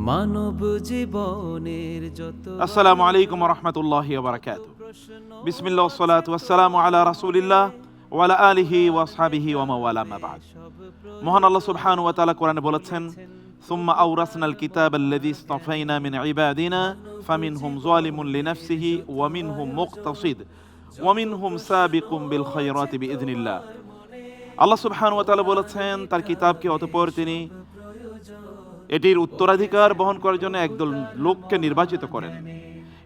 মানব জীবনের যত আসসালামু আলাইকুম ওয়া রাহমাতুল্লাহি ওয়া বারাকাতুহু। বিসমিল্লাহ ওয়াস সালাতু ওয়াস সালামু আলা রাসূলিল্লাহ ওয়া আলা আলিহি ওয়া আসহাবিহি ওয়া মাওয়ালা মা বা'দ। মহান আল্লাহ সুবহানাহু ওয়া তাআলা কোরআনে বলেছেন, সুম্মা আওরাসনাল কিতাবাল্লাযী ইসতাফাইনা মিন ইবাদিনা ফামিনহুম যালিমুন লিনাফসিহি ওয়া মিনহুম মুকতাসিদ ওয়া মিনহুম সাবিকুম বিল খায়রাতি বিইذনিল্লাহ। আল্লাহ সুবহানাহু ওয়া তাআলা বলেছেন, তার কিতাবকে অতঃপর তিনি এটির উত্তরাধিকার বহন করার জন্য একদল লোককে নির্বাচিত করেন।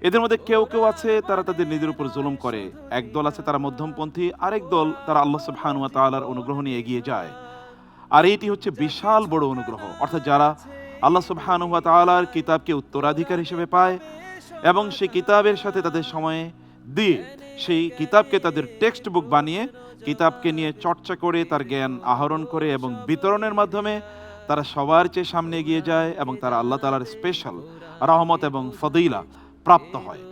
এদের মধ্যে কেউ কেউ আছে তারা তাদের নিজের উপর জুলুম করে, একদল আছে তারা মধ্যমপন্থী, আরেক দল তারা আল্লাহ সুবহানাহু ওয়া তাআলার অনুগ্রহ নিয়ে এগিয়ে যায়। আর এটি হচ্ছে বিশাল বড় অনুগ্রহ, অর্থাৎ যারা আল্লাহ সুবহানাহু ওয়া তাআলার কিতাবকে উত্তরাধিকার হিসেবে পায় এবং সেই কিতাবের সাথে তাদের সময় দিয়ে সেই কিতাবকে তাদের টেক্সট বুক বানিয়ে কিতাবকে নিয়ে চর্চা করে তার জ্ঞান আহরণ করে এবং বিতরণের মাধ্যমে তারা সবার চেয়ে সামনে এগিয়ে যায় এবং তারা আল্লাহ তাআলার স্পেশাল রহমত এবং ফদিলা প্রাপ্ত হয়।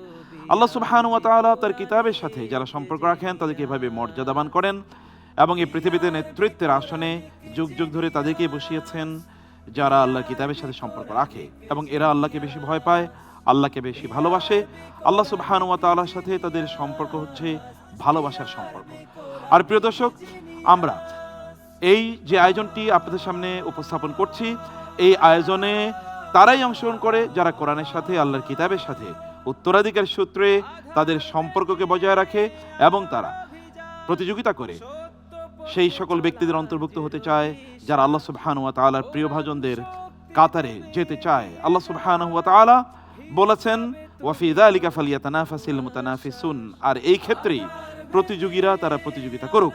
আল্লাহ সুবহানাহু ওয়া তাআলা তার কিতাবের সাথে যারা সম্পর্ক রাখেন তাদেরকে এভাবে মর্যাদাবান করেন এবং এই পৃথিবীতে নেতৃত্বের আসনে যুগ যুগ ধরে তাদেরকে বসিয়েছেন যারা আল্লাহর কিতাবের সাথে সম্পর্ক রাখে এবং এরা আল্লাহকে বেশি ভয় পায়, আল্লাহকে বেশি ভালোবাসে। আল্লাহ সুবহানাহু ওয়া তাআলার সাথে তাদের সম্পর্ক হচ্ছে ভালোবাসার সম্পর্ক। আর প্রিয় দর্শক, আমরা এই যে আয়োজনটি আপনাদের সামনে উপস্থাপন করছি, এই আয়োজনে তারাই অংশগ্রহণ করে যারা কোরআনের সাথে আল্লাহর কিতাবের সাথে উত্তরাধিকার সূত্রে তাদের সম্পর্ককে বজায় রাখে এবং তারা প্রতিযোগিতা করে সেই সকল ব্যক্তিদের অন্তর্ভুক্ত হতে চায় যারা আল্লাহ সুবহানাহু ওয়া তাআলার প্রিয়ভাজনদের কাতারে যেতে চায়। আল্লাহ সুবহানাহু ওয়া তাআলা বলেছেন, ওয়া ফি যালিকা ফালইয়াতানাফাসিল মুতানাফিসুন, আর এই ক্ষেত্রেই প্রতিযোগীরা তারা প্রতিযোগিতা করুক।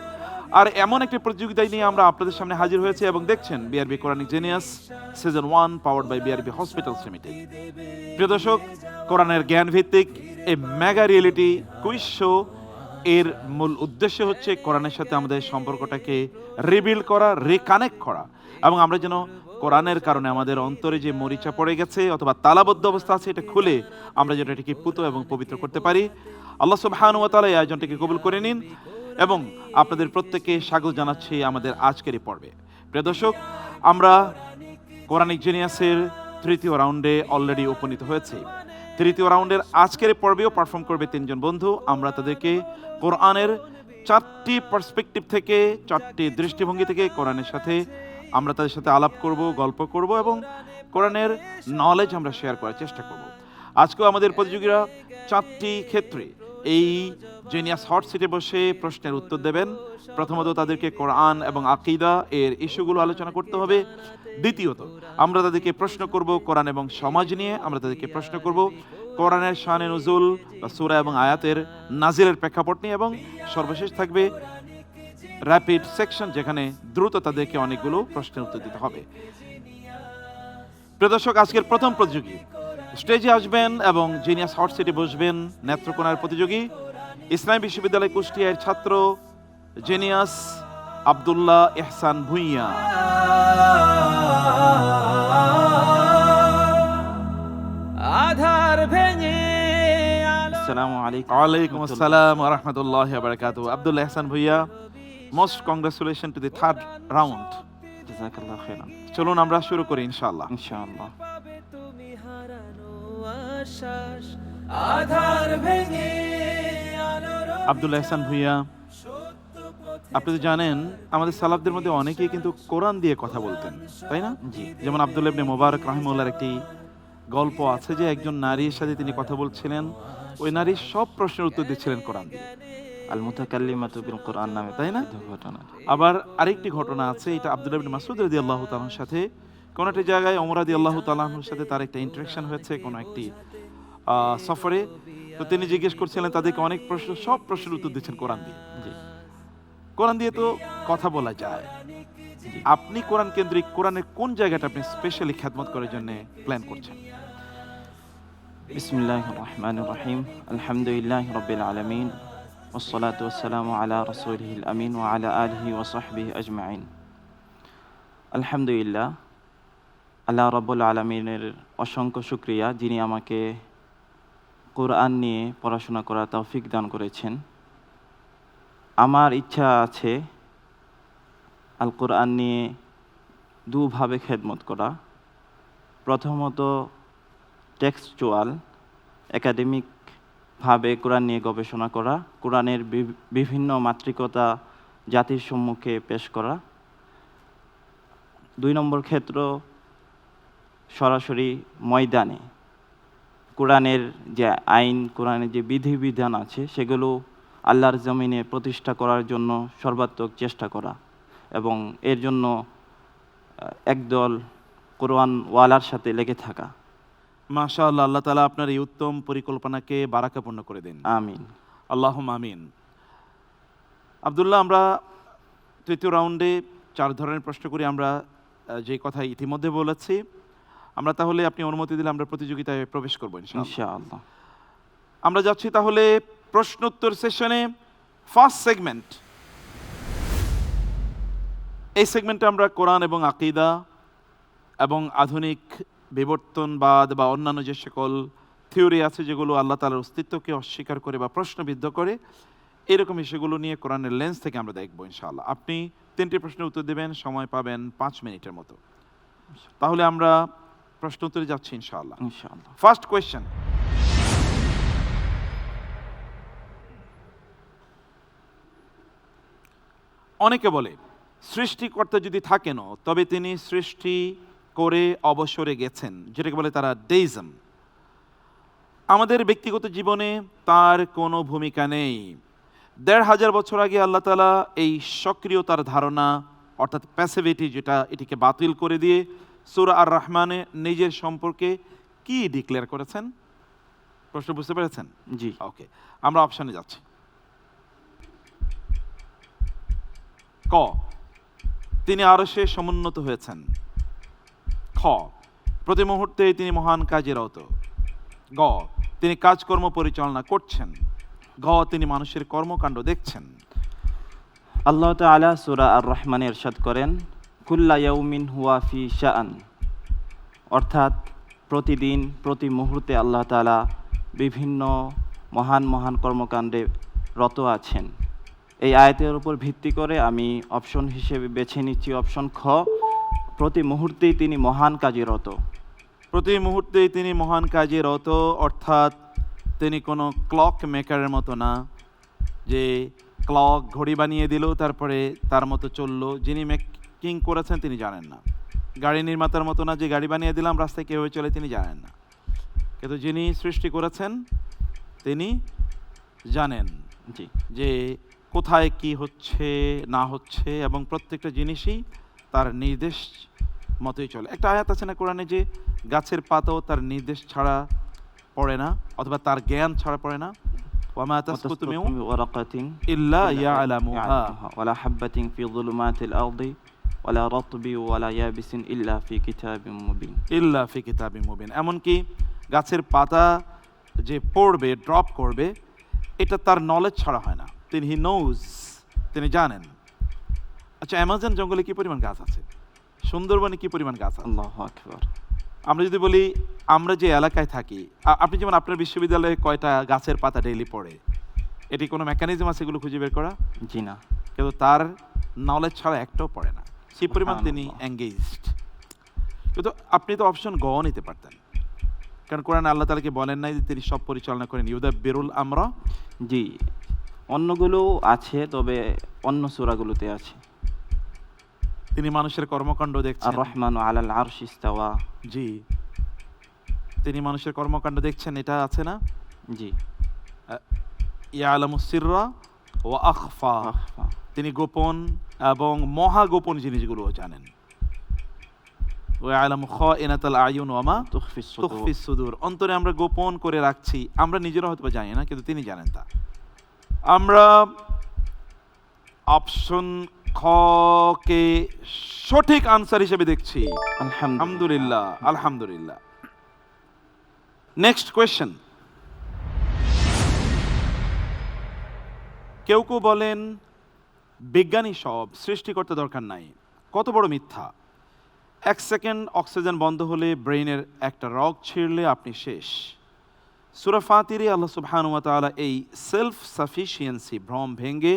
আর এমন একটি প্রতিযোগিতা নিয়ে আমরা আপনাদের সামনে হাজির হয়েছে এবং দেখছেন BRB Quranic genius season 1 powered by BRB hospitals limited. প্রিয় দর্শক, কোরআনের জ্ঞান ভিত্তিক এই মেগা রিয়েলিটি কুইজ শো এর মূল উদ্দেশ্য হচ্ছে কোরআনের সাথে আমাদের সম্পর্কটাকে রিবিল করা, রিকানেক্ট করা এবং আমরা যেন কোরআনের কারণে আমাদের অন্তরে যে মরিচা পড়ে গেছে অথবা তালাবদ্ধ অবস্থা আছে এটা খুলে আমরা যেন এটাকে পুত এবং পবিত্র করতে পারি। আল্লাহ সুবহানাহু ওয়া তাআলা এই আয়োজনটিকে কবুল করে নিন এবং আপনাদের প্রত্যেককে স্বাগত জানাচ্ছি আমাদের আজকের এই পর্বে। প্রিয় দর্শক, আমরা কোরআনিক জিনিয়াসের তৃতীয় রাউন্ডে অলরেডি উপনীত হয়েছি। তৃতীয় রাউন্ডের আজকের পর্বেও পারফর্ম করবে তিনজন বন্ধু। আমরা তাদেরকে কোরআনের চারটি পার্সপেক্টিভ থেকে, চারটি দৃষ্টিভঙ্গি থেকে কোরআনের সাথে আমরা তাদের সাথে আলাপ করব, গল্প করব এবং কোরআনের নলেজ আমরা শেয়ার করার চেষ্টা করব। আজকেও আমাদের প্রতিযোগীরা চারটি ক্ষেত্রে এই জিনিয়াস হট সিটে বসে প্রশ্নের উত্তর দেবেন। প্রথমত তাদেরকে কোরআন এবং আকীদা এর ইস্যুগুলো আলোচনা করতে হবে। দ্বিতীয়ত আমরা তাদেরকে প্রশ্ন করব কোরআন এবং সমাজ নিয়ে। আমরা তাদেরকে প্রশ্ন করব কোরআনের শানে নুজুল বা সূরা এবং আয়াতের নাজিলের প্রেক্ষাপট নিয়ে এবং সর্বশেষ থাকবে র্যাপিড সেকশন, যেখানে দ্রুত তাদেরকে অনেকগুলো প্রশ্নের উত্তর দিতে হবে। প্রিয় দর্শক, আজকের প্রথম প্রতিযোগী স্টেজে আসবেন এবং জিনিয়াস হট সিটে বসবেন নেত্রকোনার প্রতিযোগী, ইসলামী বিশ্ববিদ্যালয় কুষ্টিয়ার ছাত্র জিনিয়াস আব্দুল্লাহ ইহসান ভুঁইয়া। আধার ভেঙে আসসালামু আলাইকুম। ওয়ালাইকুম আসসালাম ওয়া রাহমাতুল্লাহি ওয়া বারাকাতুহু। Abdullah Ihsan Bhuiyan, most congratulation to the third round. জাযাকাল্লাহু খাইরান। চলুন আমরা শুরু করি ইনশাআল্লাহ। ইনশাআল্লাহ। তুমি হারানো আশ্বাস, আধার ভেঙে আলোর আব্দুল্লাহ ইহসান ভুঁইয়া, আপনি তো জানেন আমাদের সালাফদের মধ্যে অনেকেই কিন্তু কোরআন দিয়ে কথা বলতেন, তাই না? জি। যেমন আব্দুল্লাহ ইবনে মুবারক রাহিমাহুল্লাহর একটি গল্প আছে যে একজন নারীর সাথে তিনি কথা বলছিলেন, ওই নারী সব প্রশ্নের উত্তর দিচ্ছিলেন কোরআন দিয়ে। আল মুতাকাল্লিমাতু বিল কোরআন নামে তাই না? ঘটনা। আবার আরেকটি ঘটনা আছে, এটা আব্দুল্লাহ ইবনে মাসউদ রাদিয়াল্লাহু তাআলার সাথে কোন একটা জায়গায় ওমর রাদিয়াল্লাহু তাআলার সাথে তার একটা ইন্টারেকশন হয়েছে কোন একটি সফরে। তো তিনি জিজ্ঞেস করছিলেন তাদেরকে অনেক প্রশ্ন, সব প্রশ্নের উত্তর দিচ্ছেন কোরআন দিয়ে। জি। কোরআন দিয়ে তো কথা বলা যায়। আপনি কোরআন কেন্দ্রিক কোরআনের কোন জায়গাটা আপনি স্পেশালি খেদমত করার জন্য প্ল্যান করছেন? বিসমিল্লাহির রহমানির রহিম। আলহামদুলিল্লাহি রাব্বিল আলামিন ওয়াসসালাতু ওয়াসসালামু আলা রাসূলিহিল আমিন ওয়া আলা আলিহি ওয়া সাহবিহি আজমাইন। আলহামদুলিল্লাহ, আল্লাহ রাব্বুল আলামিনের অসংখ্য শুকরিয়া, যিনি আমাকে কোরআন নিয়ে পড়াশোনা করার তৌফিক দান করেছেন। আমার ইচ্ছা আছে আল কোরআন নিয়ে দুভাবে খেদমত করা। প্রথমত টেক্সচুয়াল একাডেমিকভাবে কোরআন নিয়ে গবেষণা করা, কোরআনের বিভিন্ন মাত্রিকতা জাতির সম্মুখে পেশ করা। 2 নম্বর ক্ষেত্র সরাসরি ময়দানে কোরআনের যে আইন, কোরআনের যে বিধিবিধান আছে সেগুলো আল্লাহর জমিনে প্রতিষ্ঠা করার জন্য সর্বাত্মক চেষ্টা করা এবং এর জন্য একদল কোরআনওয়ালার সাথে লেগে থাকা। মাশাআল্লাহ, আল্লাহ তাআলা আপনার এই উত্তম পরিকল্পনাকে বারাকাপূর্ণ করে দিন। আমিন। আল্লাহুম্মা আমিন। আব্দুল্লাহ, আমরা তৃতীয় রাউন্ডে 4 ধরনের প্রশ্ন করি। আমরা যে কথা ইতিমধ্যে বলেছি, আমরা তাহলে আপনি অনুমতি দিলে আমরা প্রতিযোগিতায় প্রবেশ করবো ইনশাআল্লাহ। ইনশাআল্লাহ। আমরা যাচ্ছি তাহলে প্রশ্ন উত্তর সেশনে। First segment. এই সেগমেন্টে আমরা কোরআন এবং আকীদা এবং আধুনিক বিবর্তনবাদ বা অন্যান্য যে সকল থিওরি আছে যেগুলো আল্লাহ তাআলার অস্তিত্বকে অস্বীকার করে বা প্রশ্নবিদ্ধ করে, এরকম বিষয়গুলো নিয়ে কোরআনের লেন্স থেকে আমরা দেখবো ইনশাআল্লাহ। আপনি 3টি প্রশ্নের উত্তর দেবেন, সময় পাবেন 5 মিনিটের মতো। তাহলে আমরা প্রশ্ন উত্তরে যাচ্ছি ইনশাআল্লাহ। ইনশাআল্লাহ। First question. অনেকে বলে সৃষ্টিকর্তা যদি থাকেনও তবে তিনি সৃষ্টি করে অবসরে গেছেন, যেটাকে বলে তারা ডেইজম। আমাদের ব্যক্তিগত জীবনে তার কোনো ভূমিকা নেই। 1500 বছর আগে আল্লাহ তাআলা এই সক্রিয়তার ধারণা অর্থাৎ প্যাসিভিটি, যেটা এটিকে বাতিল করে দিয়ে সূরা আর রহমানে নিজের সম্পর্কে কি ডিক্লেয়ার করেছেন? প্রশ্ন বুঝতে পেরেছেন? জি। ওকে, আমরা অপশনে যাচ্ছি। ক, তিনি আরশে সমুন্নত হয়েছেন। খ, প্রতি মুহূর্তে তিনি মহান কাজে রত। গ, তিনি কাজকর্ম পরিচালনা করছেন। ঘ, তিনি মানুষের কর্মকাণ্ড দেখছেন। আল্লাহ তাআলা সূরা আর রহমানে ইরশাদ করেন, কুল্লা ইয়াউমিন হুয়া ফি শাআন, অর্থাৎ প্রতিদিন প্রতি মুহূর্তে আল্লাহ তাআলা বিভিন্ন মহান মহান কর্মকাণ্ডে রত আছেন। এই আয়াতের উপর ভিত্তি করে আমি অপশন হিসেবে বেছে নিচ্ছি অপশন খ, প্রতি মুহূর্তেই তিনি মহান কাজে রত। প্রতি মুহূর্তেই তিনি মহান কাজে রত, অর্থাৎ তিনি কোনো ক্লক মেকারের মতো না, যে ক্লক ঘড়ি বানিয়ে দিল তারপরে তার মতো চললো। যিনি মেকিং করেছেন তিনি জানেন না। গাড়ি নির্মাতার মতো না, যে গাড়ি বানিয়ে দিলাম রাস্তায় কীভাবে চলে তিনি জানেন না। কিন্তু যিনি সৃষ্টি করেছেন তিনি জানেন জি। যে কোথায় কি হচ্ছে না হচ্ছে, এবং প্রত্যেকটা জিনিসই তার নির্দেশ মতোই চলে। একটা আয়াত আছে না কোরআনে, যে গাছের পাতাও তার নির্দেশ ছাড়া পড়ে না, অথবা তার জ্ঞান ছাড়া পড়ে না। ওয়ামা তাসকুতু মিন ওয়ারাকাতিন ইল্লা ইয়ালামুহা ওয়ালা হাববাতিন ফি যুলুমাতিল আরদি ওয়ালা রাতবি ওয়ালা ইয়াবিসিন ইল্লা ফি কিতাবিম মুবিন। ইল্লা ফি কিতাবিম মুবিন। এমনকি গাছের পাতা যে পড়বে, ড্রপ করবে, এটা তার নলেজ ছাড়া হয় না। হি নোজ, তিনি জানেন। আচ্ছা, অ্যামাজন জঙ্গলে কি পরিমাণ গাছ আছে? সুন্দরবনে কি পরিমাণ গাছ আছে? আল্লাহু আকবার। আমরা যদি বলি আমরা যে এলাকায় থাকি, আপনি যেমন আপনার বিশ্ববিদ্যালয়ে কয়টা গাছের পাতা ডেইলি পড়ে, এটি কোনো মেকানিজম আছে এগুলো খুঁজে বের করা? জি না। কিন্তু তার নলেজ ছাড়া একটাও পড়ে না, সেই পরিমাণ তিনি সুবহানাল্লাহ। এঙ্গেজড। কিন্তু আপনি তো অপশন গ নিতে পারতেন, কারণ কোরআন আল্লাহ তাআলাকে বলেন নাই যে তিনি সব পরিচালনা করেন। ইউদাব্বিরুল আমরা। জি, অন্যগুলো আছে, তবে অন্য সূরাগুলোতে আছে। তিনি মানুষের কর্মকাণ্ড আর দেখছেন। রহমানু আলাল আরশি ইস্তাওয়া। জি, তিনি মানুষের কর্মকাণ্ড দেখছেন, এটা আছে না? জি। ইয়ালামুস সিররা ওয়া আখফা, আখফা। তিনি গোপন এবং মহা গোপন জিনিসগুলো জানেন। ওয়া ইয়ালামু খাইনাতাল আয়ুন ওয়া মা তুখফিস তুখফিস সুদূর, অন্তরে আমরা গোপন করে রাখছি, আমরা নিজেরা হয়তো জানি না, কিন্তু তিনি জানেন তা। আমরা অপশন খ কে সঠিক আনসার হিসেবে দেখছি। আলহামদুলিল্লাহ, আলহামদুলিল্লাহ। Next question. কেউ কেউ বলেন বিজ্ঞানী সব, সৃষ্টিকর্তা দরকার নাই। কত বড় মিথ্যা! 1 সেকেন্ড অক্সিজেন বন্ধ হলে ব্রেইনের একটা রগ ছিঁড়লে আপনি শেষ। সূরা ফাতিরে আল্লাহ সুবহানাহু ওয়া তাআলা এই সেলফ সাফিসিয়েন্সি ভ্রম ভেঙে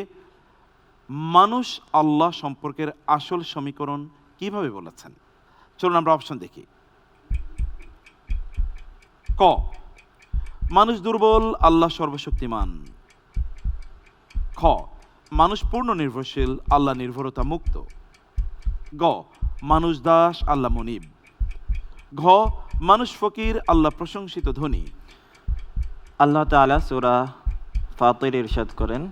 মানুষ আল্লাহ সম্পর্কের আসল সমীকরণ কিভাবে বলেছেন। চলুন আমরা অপশন দেখি। ক, মানুষ দুর্বল, আল্লাহ সর্বশক্তিমান। খ, মানুষ পূর্ণ নির্ভরশীল, আল্লাহ নির্ভরতা মুক্ত। গ, মানুষ দাস, আল্লাহ মুনিব। ঘ, মানুষ ফকির, আল্লাহ প্রশংসিত ধনী। আল্লাহ তাআলা সূরা ফাতির ইরশাদ করেন,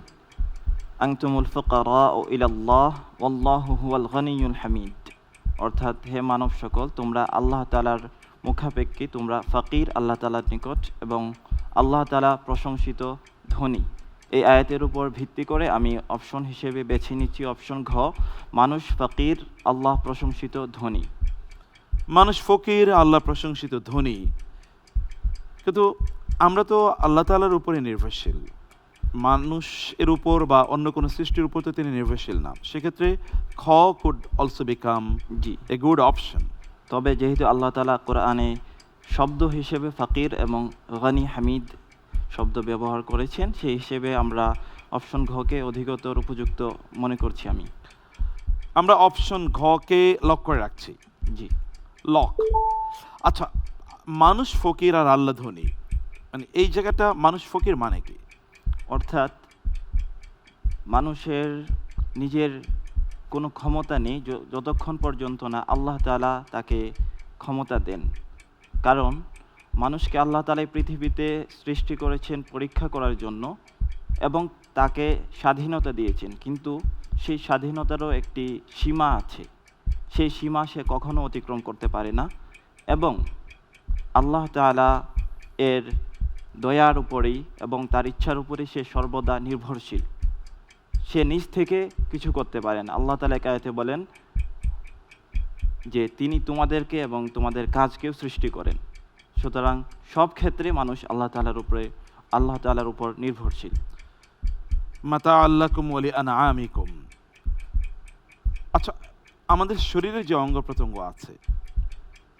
আনতুমুল ফুকারাউ ইলাল্লাহ ওয়াল্লাহু হুয়াল গনিয়্যুল হামিদ। অর্থাৎ হে মানব সকল, তোমরা আল্লাহ তাআলার মুখাপেক্ষী, তোমরা ফকির আল্লাহ তাআলার নিকট, এবং আল্লাহ তাআলা প্রশংসিত ধনী। এই আয়াতের উপর ভিত্তি করে আমি অপশন হিসেবে বেছে নিচ্ছি অপশন ঘ, মানুষ ফকির, আল্লাহ প্রশংসিত ধনী। মানুষ ফকির, আল্লাহ প্রশংসিত ধনী। কিন্তু আমরা তো আল্লাহ তাআলার উপরে নির্ভরশীল, মানুষ এর উপর বা অন্য কোনো সৃষ্টির উপর তো তিনি নির্ভরশীল না। সেক্ষেত্রে খ could also become G, a good option. তবে যেহেতু আল্লাহ তাআলা কোরআনে শব্দ হিসেবে ফকির এবং গনি হামিদ শব্দ ব্যবহার করেছেন, সেই হিসেবে আমরা অপশন ঘকে অধিকতর উপযুক্ত মনে করছি আমি। আমরা অপশন ঘকে লক করে রাখছি। জি, লক। আচ্ছা, মানুষ ফকির আর আল্লাহ ধনী, মানে এই জায়গাটা মানুষ ফকির মানে কি? অর্থাৎ মানুষের নিজের কোনো ক্ষমতা নেই যতক্ষণ পর্যন্ত না আল্লাহ তাআলা তাকে ক্ষমতা দেন। কারণ মানুষকে আল্লাহ তাআলা পৃথিবীতে সৃষ্টি করেছেন পরীক্ষা করার জন্য এবং তাকে স্বাধীনতা দিয়েছেন, কিন্তু সেই স্বাধীনতারও একটি সীমা আছে। সেই সীমা সে কখনো অতিক্রম করতে পারে না, এবং আল্লাহ তাআলা এর দয়ার উপরেই এবং তার ইচ্ছার উপরেই সে সর্বদা নির্ভরশীল। সে নিজ থেকে কিছু করতে পারেন। আল্লাহ তাআলা এক আয়াতে বলেন যে তিনি তোমাদেরকে এবং তোমাদের কাজকেও সৃষ্টি করেন। সুতরাং সব ক্ষেত্রে মানুষ আল্লাহ তাআলার উপর নির্ভরশীল। মাতা আল্লাকুম ওয়ালি আনআমিকুম। আচ্ছা, আমাদের শরীরের যে অঙ্গ প্রত্যঙ্গ আছে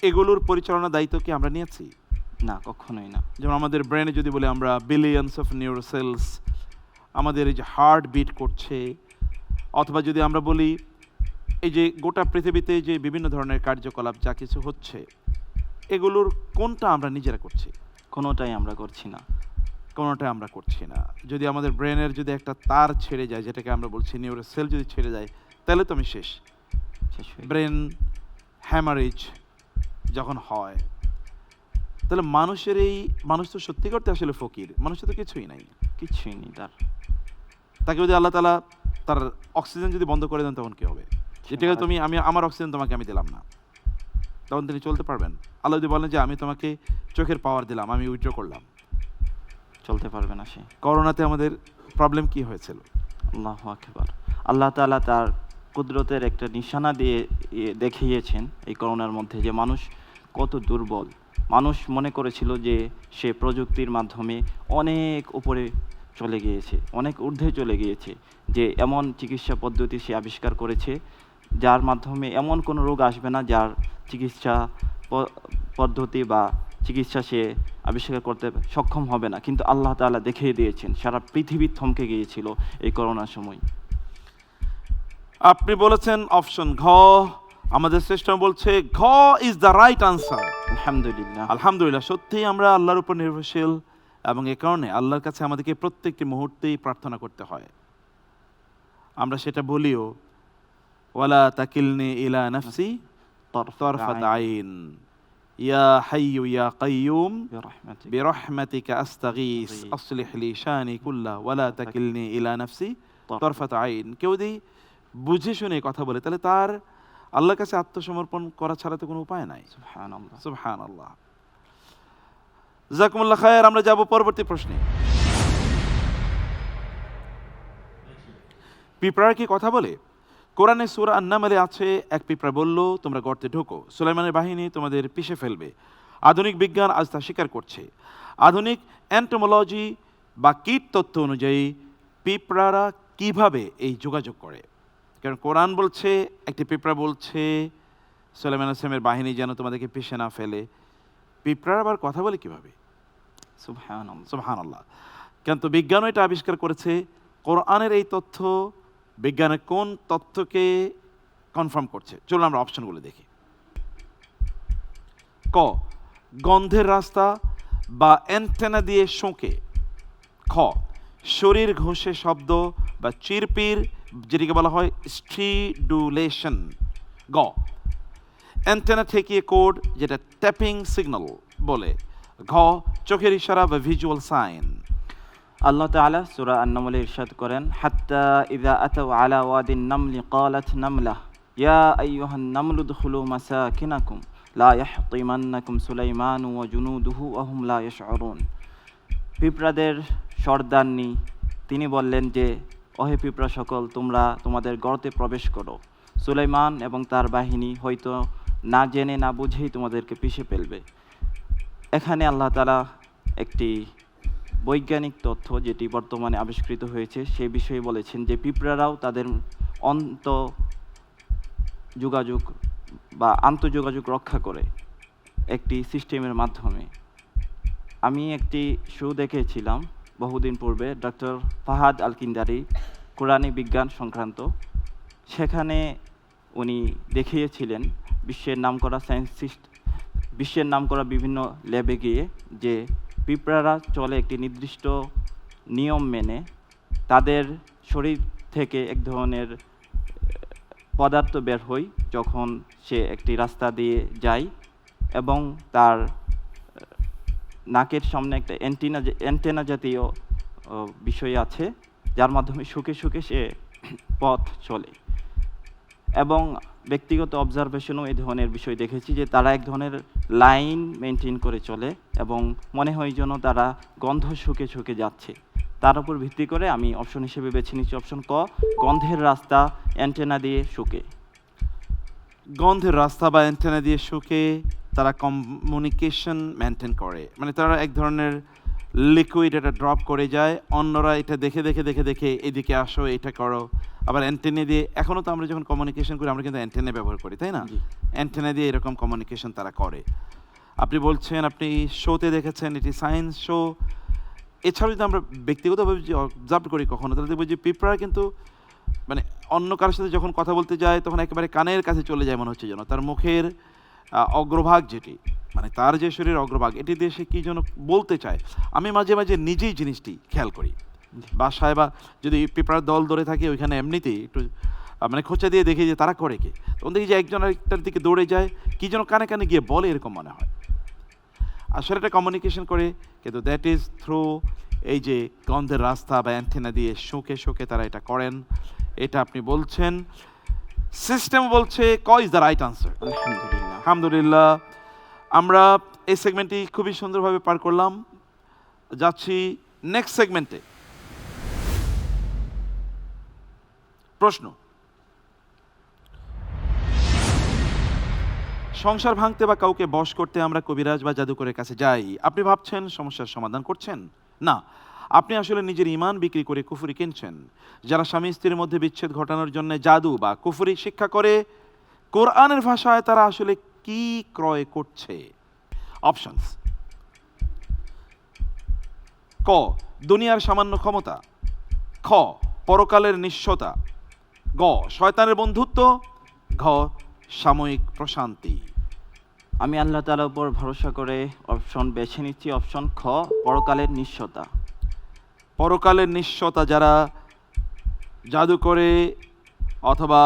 এগুলোর পরিচালনার দায়িত্ব কি আমরা নিয়েছি? না, কখনোই না। যেমন আমাদের ব্রেনে যদি বলি আমরা বিলিয়নস অফ নিউরোসেলস, আমাদের এই যে হার্ট বিট করছে, অথবা যদি আমরা বলি এই যে গোটা পৃথিবীতে যে বিভিন্ন ধরনের কার্যকলাপ যা কিছু হচ্ছে এগুলোর কোনটা আমরা নিজেরা করছি? কোনোটাই আমরা করছি না। কোনোটাই আমরা করছি না। যদি আমাদের ব্রেনের যদি একটা তার ছেড়ে যায়, যেটাকে আমরা বলছি নিউরোসেল, যদি ছেড়ে যায় তাহলে তো আমি শেষ। শেষ হয়ে ব্রেন হ্যামারেজ যখন হয়, তাহলে মানুষ তো সত্যি করতে আসলে ফকির, মানুষের তো কিছুই নাই, কিছুই নেই তার। তাকে যদি আল্লাহ তাআলা তার অক্সিজেন যদি বন্ধ করে দেন তখন কি হবে? যেটাকে আমি আমার অক্সিজেন তোমাকে আমি দিলাম না, তখন তিনি চলতে পারবেন? আল্লাহ যদি বলেন যে আমি তোমাকে চোখের পাওয়ার দিলাম, আমি উইথড্র করলাম, চলতে পারবে না সে। করোনাতে আমাদের প্রবলেম কি হয়েছিল? আল্লাহু আকবার। আল্লাহ তাআলা তার কুদরতের একটা নিশানা দিয়ে দেখিয়েছেন এই করোনার মধ্যে যে মানুষ কত দুর্বল। মানুষ মনে করেছিল যে সে প্রযুক্তির মাধ্যমে অনেক উপরে চলে গিয়েছে, অনেক ঊর্ধ্বে চলে গিয়েছে, যে এমন চিকিৎসা পদ্ধতি সে আবিষ্কার করেছে যার মাধ্যমে এমন কোনো রোগ আসবে না, যার চিকিৎসা পদ্ধতি বা চিকিৎসা সে আবিষ্কার করতে সক্ষম হবে না। কিন্তু আল্লাহ তাআলা দেখিয়ে দিয়েছেন, সারা পৃথিবী থমকে গিয়েছিল এই করোনার সময়। আপনি বলেছেন অপশন ঘ, আমাদের সিস্টেম বলছে ঘ ইজ দ্য রাইট আনসার। আলহামদুলিল্লাহ। আলহামদুলিল্লাহ, সত্যিই আমরা আল্লাহর উপর নির্ভরশীল, এবং এ কারণে আল্লাহর কাছে আমাদেরকে প্রত্যেকটি মুহূর্তেই প্রার্থনা করতে হয়। আমরা সেটা বলিও, ওয়ালা তাকিলনি ইলা নাফসি তরফাত আইন, ইয়া হাইয়ু ইয়া কাইয়ুম বিরহমাতিকা আস্তাগীস আসলিহ লি শানি কুল্লাহ ওয়ালা তাকিলনি ইলা নাফসি তরফাত আইন। কেউ যদি বুঝে শুনে কথা বলে তাহলে তার আল্লাহর কাছে আত্মসমর্পণ করা ছাড়া তো কোনো উপায় নাই। সুবহানাল্লাহ। সুবহানাল্লাহ। জাযাকুমুল্লাহ খায়র। আমরা যাব পরবর্তী প্রশ্নে। পিঁপড়ার কি কথা বলে? কোরআনে সূরা আন-নামলে আছে, এক পিঁপড়া বলল তোমরা গর্তে ঢোকো, সুলাইমানের বাহিনী তোমাদের পিষে ফেলবে। আধুনিক বিজ্ঞান আজ তা স্বীকার করছে। আধুনিক এন্টোমোলজি বা কীট তত্ত্ব অনুযায়ী পিঁপড়ারা কিভাবে এই যোগাযোগ করে? কারণ কোরআন বলছে, একটি পিঁপড়া বলছে সুলাইমান আসলামের বাহিনী যেন তোমাদেরকে পিষে না ফেলে। পিঁপড়ার আবার কথা বলে কিভাবে? সুবহানাল্লাহ। সুবহানাল্লাহ। কিন্তু বিজ্ঞানও এটা আবিষ্কার করেছে। কোরআনের এই তথ্য বিজ্ঞানের কোন তথ্যকে কনফার্ম করছে? চলুন আমরা অপশনগুলো দেখি। ক, গন্ধের রাস্তা বা অ্যান্টেনা দিয়ে শোঁকে। খ, শরীর ঘষে শব্দ বা চিরপির, যেটিকে বলা হয় স্ট্রিডুলেশন। গ, অ্যান্টেনা ঠেকিয়ে কোড, যেটা ট্যাপিং সিগন্যাল বলে। ঘ, চোখের ইশারা বা ভিজুয়াল সাইন। আল্লাহ তাআলা সূরা আন-নামলে ইরশাদ করেন, হাত্তা ইযা আতাউ আলা ওয়াদিন নামলি ক্বালাত নামলাহ ইয়া আইয়ুহান নামলু উদখুলু মাসাকিনাকুম লা ইয়াহতিমান্নাকুম সুলাইমানু ওয়া জুনুদুহু ওয়া হুম লা ইয়াশউরুন। পিঁপড়াদের সর্দারনি তিনি বললেন যে, ওহে পিঁপড়া সকল, তোমরা তোমাদের গর্তে প্রবেশ করো। সুলাইমান এবং তার বাহিনী হয়তো না জেনে না বুঝেই তোমাদেরকে পিষে ফেলবে। এখানে আল্লাহ তাআলা একটি বৈজ্ঞানিক তথ্য যেটি বর্তমানে আবিষ্কৃত হয়েছে সেই বিষয়ে বলেছেন যে পিঁপড়ারাও তাদের যোগাযোগ বা আন্তঃযোগাযোগ রক্ষা করে একটি সিস্টেমের মাধ্যমে। আমি একটি শো দেখেছিলাম বহুদিন পূর্বে, ডক্টর ফাহাদ আল কিন্দারি, কোরআনী বিজ্ঞান সংক্রান্ত। সেখানে উনি দেখিয়েছিলেন বিশ্বের নামকরা বিভিন্ন ল্যাবে গিয়ে যে পিঁপড়ারা চলে একটি নির্দিষ্ট নিয়ম মেনে। তাদের শরীর থেকে এক ধরনের পদার্থ বের হয় যখন সে একটি রাস্তা দিয়ে যায়, এবং তার নাকের সামনে একটা অ্যান্টেনা জাতীয় বিষয় আছে, যার মাধ্যমে শুকে শুকে সে পথ চলে। এবং ব্যক্তিগত অবজারভেশনও এই ধরনের বিষয় দেখেছি যে তারা এক ধরনের লাইন মেনটেন করে চলে এবং মনে হয় যেন তারা গন্ধ শুকে শুকে যাচ্ছে। তার উপর ভিত্তি করে আমি অপশন হিসেবে বেছে নিচ্ছি অপশন ক, গন্ধের রাস্তা অ্যান্টেনা দিয়ে শুকে। গন্ধের রাস্তা বা অ্যান্টেনা দিয়ে শুকে তারা কমিউনিকেশন মেনটেন করে, মানে তারা এক ধরনের লিকুইড এটা ড্রপ করে যায়, অন্যরা এটা দেখে দেখে দেখে দেখে এদিকে আসো, এটা করো। আবার অ্যান্টেনা দিয়ে, এখনও তো আমরা যখন কমিউনিকেশন করি আমরা কিন্তু অ্যান্টেনা ব্যবহার করি, তাই না? অ্যান্টেনা দিয়ে এরকম কমিউনিকেশন তারা করে। আপনি বলছেন আপনি শোতে দেখেছেন, এটি সায়েন্স শো। এছাড়াও যদি আমরা ব্যক্তিগতভাবে যে অবজার্ভ করি কখনো, তাহলে দেখব যে পিঁপড়া কিন্তু মানে অন্য কারোর সাথে যখন কথা বলতে যায় তখন একেবারে কানের কাছে চলে যায় মনে হচ্ছে, যেন তার মুখের অগ্রভাগ যেটি, মানে তার যে শরীরের অগ্রভাগ, এটি দিয়ে সে কী যেন বলতে চায়। আমি মাঝে মাঝে নিজেই জিনিসটি খেয়াল করি বাসায়, বা যদি পিঁপড়ার দল ধরে থাকে ওইখানে এমনিতেই একটু মানে খোঁচা দিয়ে দেখি যে তারা করে কি, তখন দেখি যে একজন আরেকটার দিকে দৌড়ে যায়, কী যেন কানে কানে গিয়ে বলে, এরকম মনে হয়। আসলে এটা কমিউনিকেশন করে, কিন্তু দ্যাট ইজ থ্রু এই যে গন্ধের রাস্তা বা অ্যান্টেনা দিয়ে শুকে শুকে তারা এটা করেন। এটা আপনি বলছেন, সিস্টেম বলছে ক ইজ দ্য রাইট আনসার। আলহামদুলিল্লাহ। আলহামদুলিল্লাহ, আমরা এই সেগমেন্টটি খুবই সুন্দরভাবে পার করলাম। যাচ্ছি নেক্সট সেগমেন্টে। প্রশ্ন, সংসার ভাঙতে বা কাউকে বশ করতে আমরা কবিরাজ বা জাদুকরের কাছে যাই। আপনি ভাবছেন সমস্যার সমাধান করছেন, না, আপনি আসলে নিজের ঈমান বিক্রি করে কুফরি কিনছেন। যারা স্বামী স্ত্রীর মধ্যে বিচ্ছেদ ঘটানোর জন্য জাদু বা কুফরি শিক্ষা করে, কোরআনের ভাষায় তারা আসলে কি ক্রয় করছে? অপশনস: ক, দুনিয়ার সামান্য ক্ষমতা। খ, পরকালের নিঃস্বতা। গ, শয়তানের বন্ধুত্ব। ঘ, সাময়িক প্রশান্তি। আমি আল্লাহ তাআলার উপর ভরসা করে অপশন বেছে নিচ্ছি অপশন খ, পরকালের নিঃস্বতা। পরকালের নিঃস্বতা যারা জাদু করে অথবা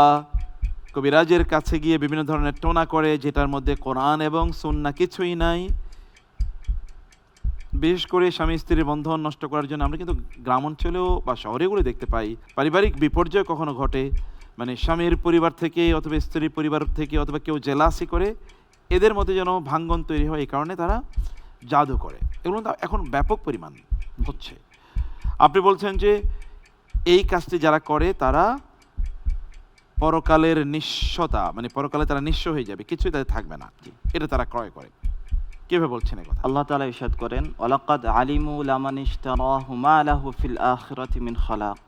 কবিরাজের কাছে গিয়ে বিভিন্ন ধরনের টোনা করে, যেটার মধ্যে কোরআন এবং সুন্নাহ কিছুই নাই, বিশেষ করে স্বামী স্ত্রীর বন্ধন নষ্ট করার জন্য আমরা কিন্তু গ্রাম অঞ্চলেও বা শহরেগুলো দেখতে পাই। পারিবারিক বিপর্যয় কখনো ঘটে, মানে স্বামীর পরিবার থেকে অথবা স্ত্রীর পরিবার থেকে অথবা কেউ জেলাসি করে, এদের মধ্যে যেন ভাঙ্গন তৈরি হয়, এই কারণে তারা জাদু করে। এগুলো এখন ব্যাপক পরিমাণ হচ্ছে। আপনি বলছেন যে এই কাজটি যারা করে তারা পরকালের নিঃস্বতা, মানে পরকালে তারা নিঃস্ব হয়ে যাবে, কিছুই তাদের থাকবে না, এটা তারা ক্রয় করে। কিভাবে বলছেন এই কথা? আল্লাহ তাআলা ইরশাদ করেন, ওয়ালাকাদ আলিমু লামান ইশতারাহু মা লাহু ফিল আখিরাতি মিন খালাক।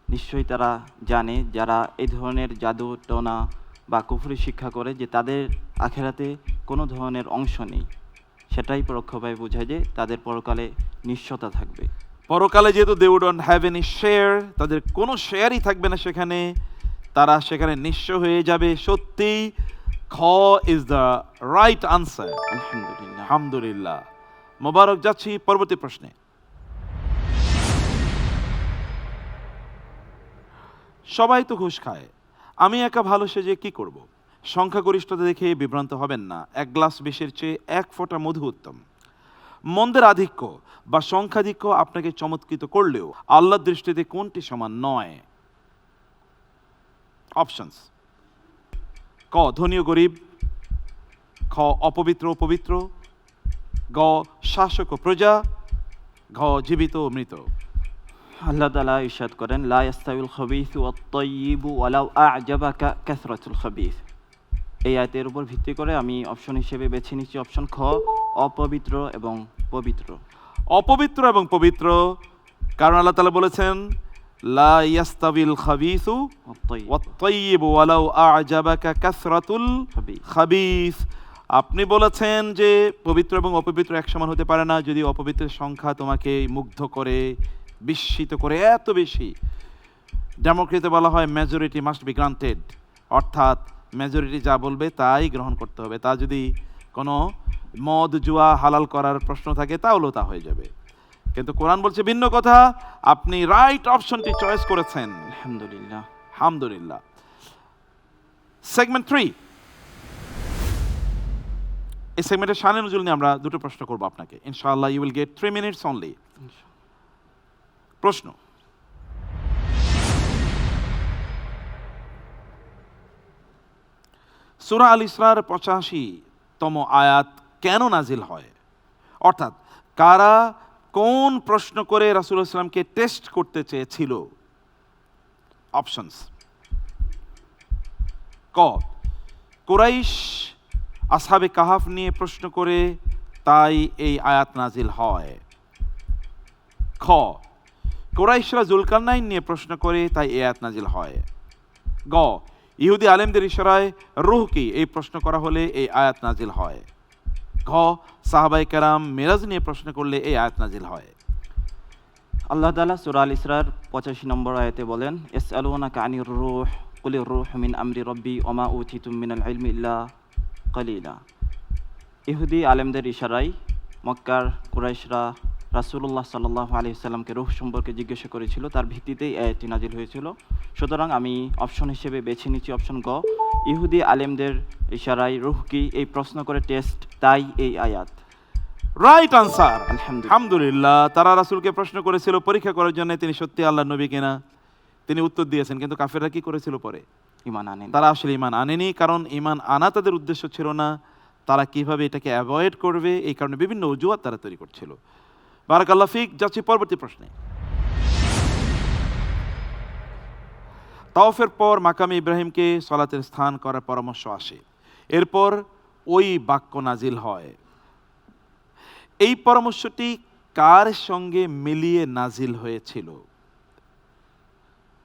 নিশ্চয়ই তারা জানে, যারা এই ধরনের জাদু টোনা বা কুফরি শিক্ষা করে যে তাদের আখেরাতে কোনো ধরনের অংশ নেই, সেটাই পরোক্ষভাবে বোঝায় যে তাদের পরকালে নিশ্চয়তা থাকবে। পরকালে যেহেতু they would not have any share, তাদের কোনো শেয়ারই থাকবে না সেখানে, তারা সেখানে নিঃস্ব হয়ে যাবে। সত্যি খ ইজ দ্য রাইট আনসার। আলহামদুলিল্লাহ। আলহামদুলিল্লাহ, মোবারক। যাচ্ছি পরবর্তী প্রশ্নে। সবাই তো ঘুষ খায়, আমি একা ভালো সেজে কি করব? সংখ্যাগরিষ্ঠতা দেখে বিভ্রান্ত হবেন না, এক গ্লাস বিষের চেয়ে এক ফোঁটা মধু উত্তম। মন্দের আধিক্য বা সংখ্যাধিক্য আপনাকে চমৎকৃত করলেও আল্লাহর দৃষ্টিতে কোনটি সমান নয়? অপশনস: ক ধনী ও গরিব, খ অপবিত্র ও পবিত্র, গ শাসক ও প্রজা, ঘ জীবিত ও মৃত। আল্লাহ তাআলা ইরশাদ করেন, লা ইয়াস্তাউল খাবিসু ওয়াত তাইয়িবু ওয়ালাউ আ'জাবাকা কাসরাতুল খাবিস। এই আয়াতের উপর ভিত্তি করে আমি অপশন হিসেবে বেছে নিচ্ছি অপশন খ, অপবিত্র এবং পবিত্র। অপবিত্র এবং পবিত্র, কারণ আল্লাহ তাআলা বলেছেন লা ইয়াস্তাবিল খাবিসু ওয়াত তাইয়িব। ওয়াত তাইয়িবু ওয়ালাউ আ'জাবাকা কাসরাতুল খাবিস। আপনি বলেছেন যে পবিত্র এবং অপবিত্র এক সমান হতে পারে না। যদি অপবিত্রের সংখ্যা তোমাকে মুগ্ধ করে, বিস্মিত করে এত বেশি, ডেমোক্রেসিতে বলা হয় মেজরিটি মাস্ট বি গ্রান্টেড, অর্থাৎ মেজরিটি যা বলবে তাই গ্রহণ করতে হবে। তা যদি কোনো মদ জুয়া হালাল করার প্রশ্ন থাকে তাহলেও তা হয়ে যাবে, কিন্তু কোরআন বলছে ভিন্ন কথা। আপনি রাইট অপশনটি চয়েস করেছেন, আলহামদুলিল্লাহ। আলহামদুলিল্লাহ। সেগমেন্ট 3, এই সেগমেন্টের শানে নজরুল নিয়ে আমরা দুটো প্রশ্ন করবো আপনাকে, ইনশাআল্লাহ। You will get 3 minutes only. প্রশ্ন: সূরা আল ইসরার 85তম আয়াত কেন নাজিল হয়? অর্থাৎ কারা কোন প্রশ্ন করে রাসূলুল্লাহ সাল্লাল্লাহু আলাইহি ওয়াসাল্লামকে টেস্ট করতে চেয়েছিল? অপশনস: ক কুরাইশ আসহাবে কাহাফ নিয়ে প্রশ্ন করে তাই এই আয়াত নাজিল হয়, খ কুরাইশরা জুলকারনাইন নিয়ে প্রশ্ন করে তাই এই আয়াত নাজিল হয়, গ ইহুদি আলেমদের ইশারায় রূহ কি এই প্রশ্ন করা হলে এই আয়াত নাজিল হয়, ঘ সাহাবায়ে কেরাম মিরাজ নিয়ে প্রশ্ন করলে এই আয়াত নাজিল হয়। আল্লাহ তাআলা সূরা আল ইসরার 85 নম্বর আয়াতে বলেন, ইয়াসআলুনাকা আনির রূহ কুলির রূহু মিন আমরি রাব্বি ওয়া মা উতিতুম মিনাল ইলমি ইল্লা কালিলা। ইহুদি আলেমদের ইশারায় মক্কার কুরাইশরা রাসূলুল্লাহ সাল্লাল্লাহু আলাইহি ওয়াসাল্লামকে রূহ সম্পর্কে জিজ্ঞাসা করেছিল, তার ভিত্তিতেই আয়াতটি নাজিল হয়েছিল। সুতরাং আমি অপশন হিসেবে বেছে নিচ্ছি অপশন গ, ইহুদি আলেমদের ইশারায় রূহ কি এই প্রশ্ন করে টেস্ট, তাই এই আয়াত। রাইট আনসার, আলহামদুলিল্লাহ। আলহামদুলিল্লাহ। তারা রাসূলকে প্রশ্ন করেছিল পরীক্ষা করার জন্য তিনি সত্যি আল্লাহর নবী কিনা, তিনি উত্তর দিয়েছেন, কিন্তু কাফেররা কি করেছিল পরে? ঈমান আনেন। তারা আসলে ঈমান আনেনি, কারণ ঈমান আনা তাদের উদ্দেশ্য ছিল না। তারা কিভাবে এটাকে অ্যাভয়েড করবে এই কারণে বিভিন্ন অজুহাত তারা তৈরি করছিল। বারাকাল্লাহ ফিক। যাচ্ছি পরবর্তী প্রশ্নে। তাওয়াফের পর মাকামে ইব্রাহিমকে সালাতের স্থান করার পরামর্শ আসে, এরপর ওই বাক্য নাজিল হয়। এই পরামর্শটি কার সঙ্গে মিলিয়ে নাজিল হয়েছিল?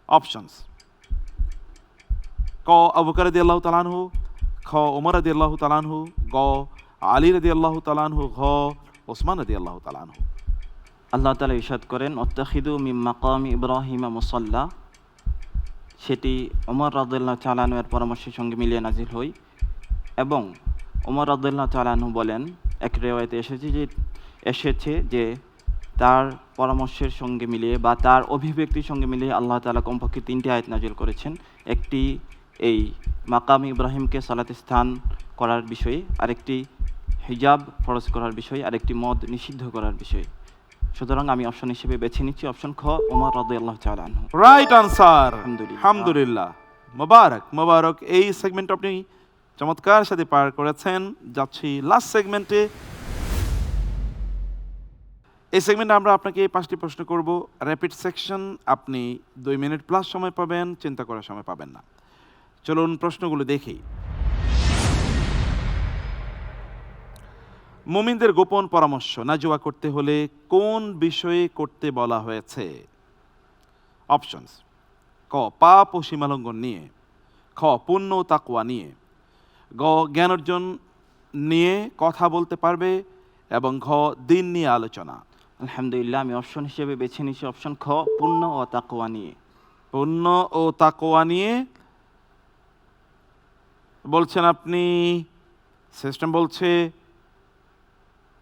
অপশনস: ক আবু বকর রাদিয়াল্লাহু তাআলা আনহু, খ ওমর রাদিয়াল্লাহু তাআলা আনহু, গ আলী রাদিয়াল্লাহু তাআলা আনহু, ঘ ওসমান রাদিয়াল্লাহু তাআলা আনহু। আল্লাহ তাআলা ইরশাদ করেন, ওয়াত্তাখিযু মিন মাকামি ইব্রাহিমা মুসাল্লা। সেটি ওমর রাদিয়াল্লাহু তাআলা আনহু এর পরামর্শের সঙ্গে মিলিয়ে নাজিল হয়। এবং ওমর রাদিয়াল্লাহু তাআলা আনহু বলেন, এক রিওয়ায়াতে এসেছে যে তার পরামর্শের সঙ্গে মিলিয়ে বা তার অভিব্যক্তির সঙ্গে মিলিয়ে আল্লাহ তাআলা কমপক্ষে 3টি আয়াত নাজিল করেছেন। একটি এই মাকাম ইব্রাহিমকে সালাতে স্থান করার বিষয়ে, আরেকটি হিজাব ফরজ করার বিষয়, আরেকটি মদ নিষিদ্ধ করার বিষয়। সুতরাং আমি অপশন হিসেবে বেছে নিচ্ছি অপশন খ, ওমর রাদিয়াল্লাহু তাআলা আনহু। রাইট আনসার, আলহামদুলিল্লাহ। আলহামদুলিল্লাহ। মোবারক মোবারক। এই সেগমেন্ট আপনি চমৎকার সাথে পার করেছেন। যাচ্ছি লাস্ট সেগমেন্টে। এই সেগমেন্টে আমরা আপনাকে 5টি প্রশ্ন করব, র্যাপিড সেকশন। আপনি 2 মিনিট প্লাস সময় পাবেন, চিন্তা করার সময় পাবেন না। চলুন প্রশ্নগুলো দেখি। মুমিনদের গোপন পরামর্শ নাজওয়া করতে হলে কোন বিষয়ে করতে বলা হয়েছে? অপশনস: ক পাপ ও সীমালঙ্ঘন নিয়ে, খ খ পুণ্য ও তাকওয়া নিয়ে, গ জ্ঞান অর্জন নিয়ে কথা বলতে পারবে, এবং ঘ দিন নিয়ে আলোচনা। আলহামদুলিল্লাহ, আমি অপশন হিসেবে বেছে নিচ্ছি অপশন খ, পুণ্য ও তাকওয়া নিয়ে। পুণ্য ও তাকওয়া নিয়ে বলছেন আপনি, সিস্টেম বলছে।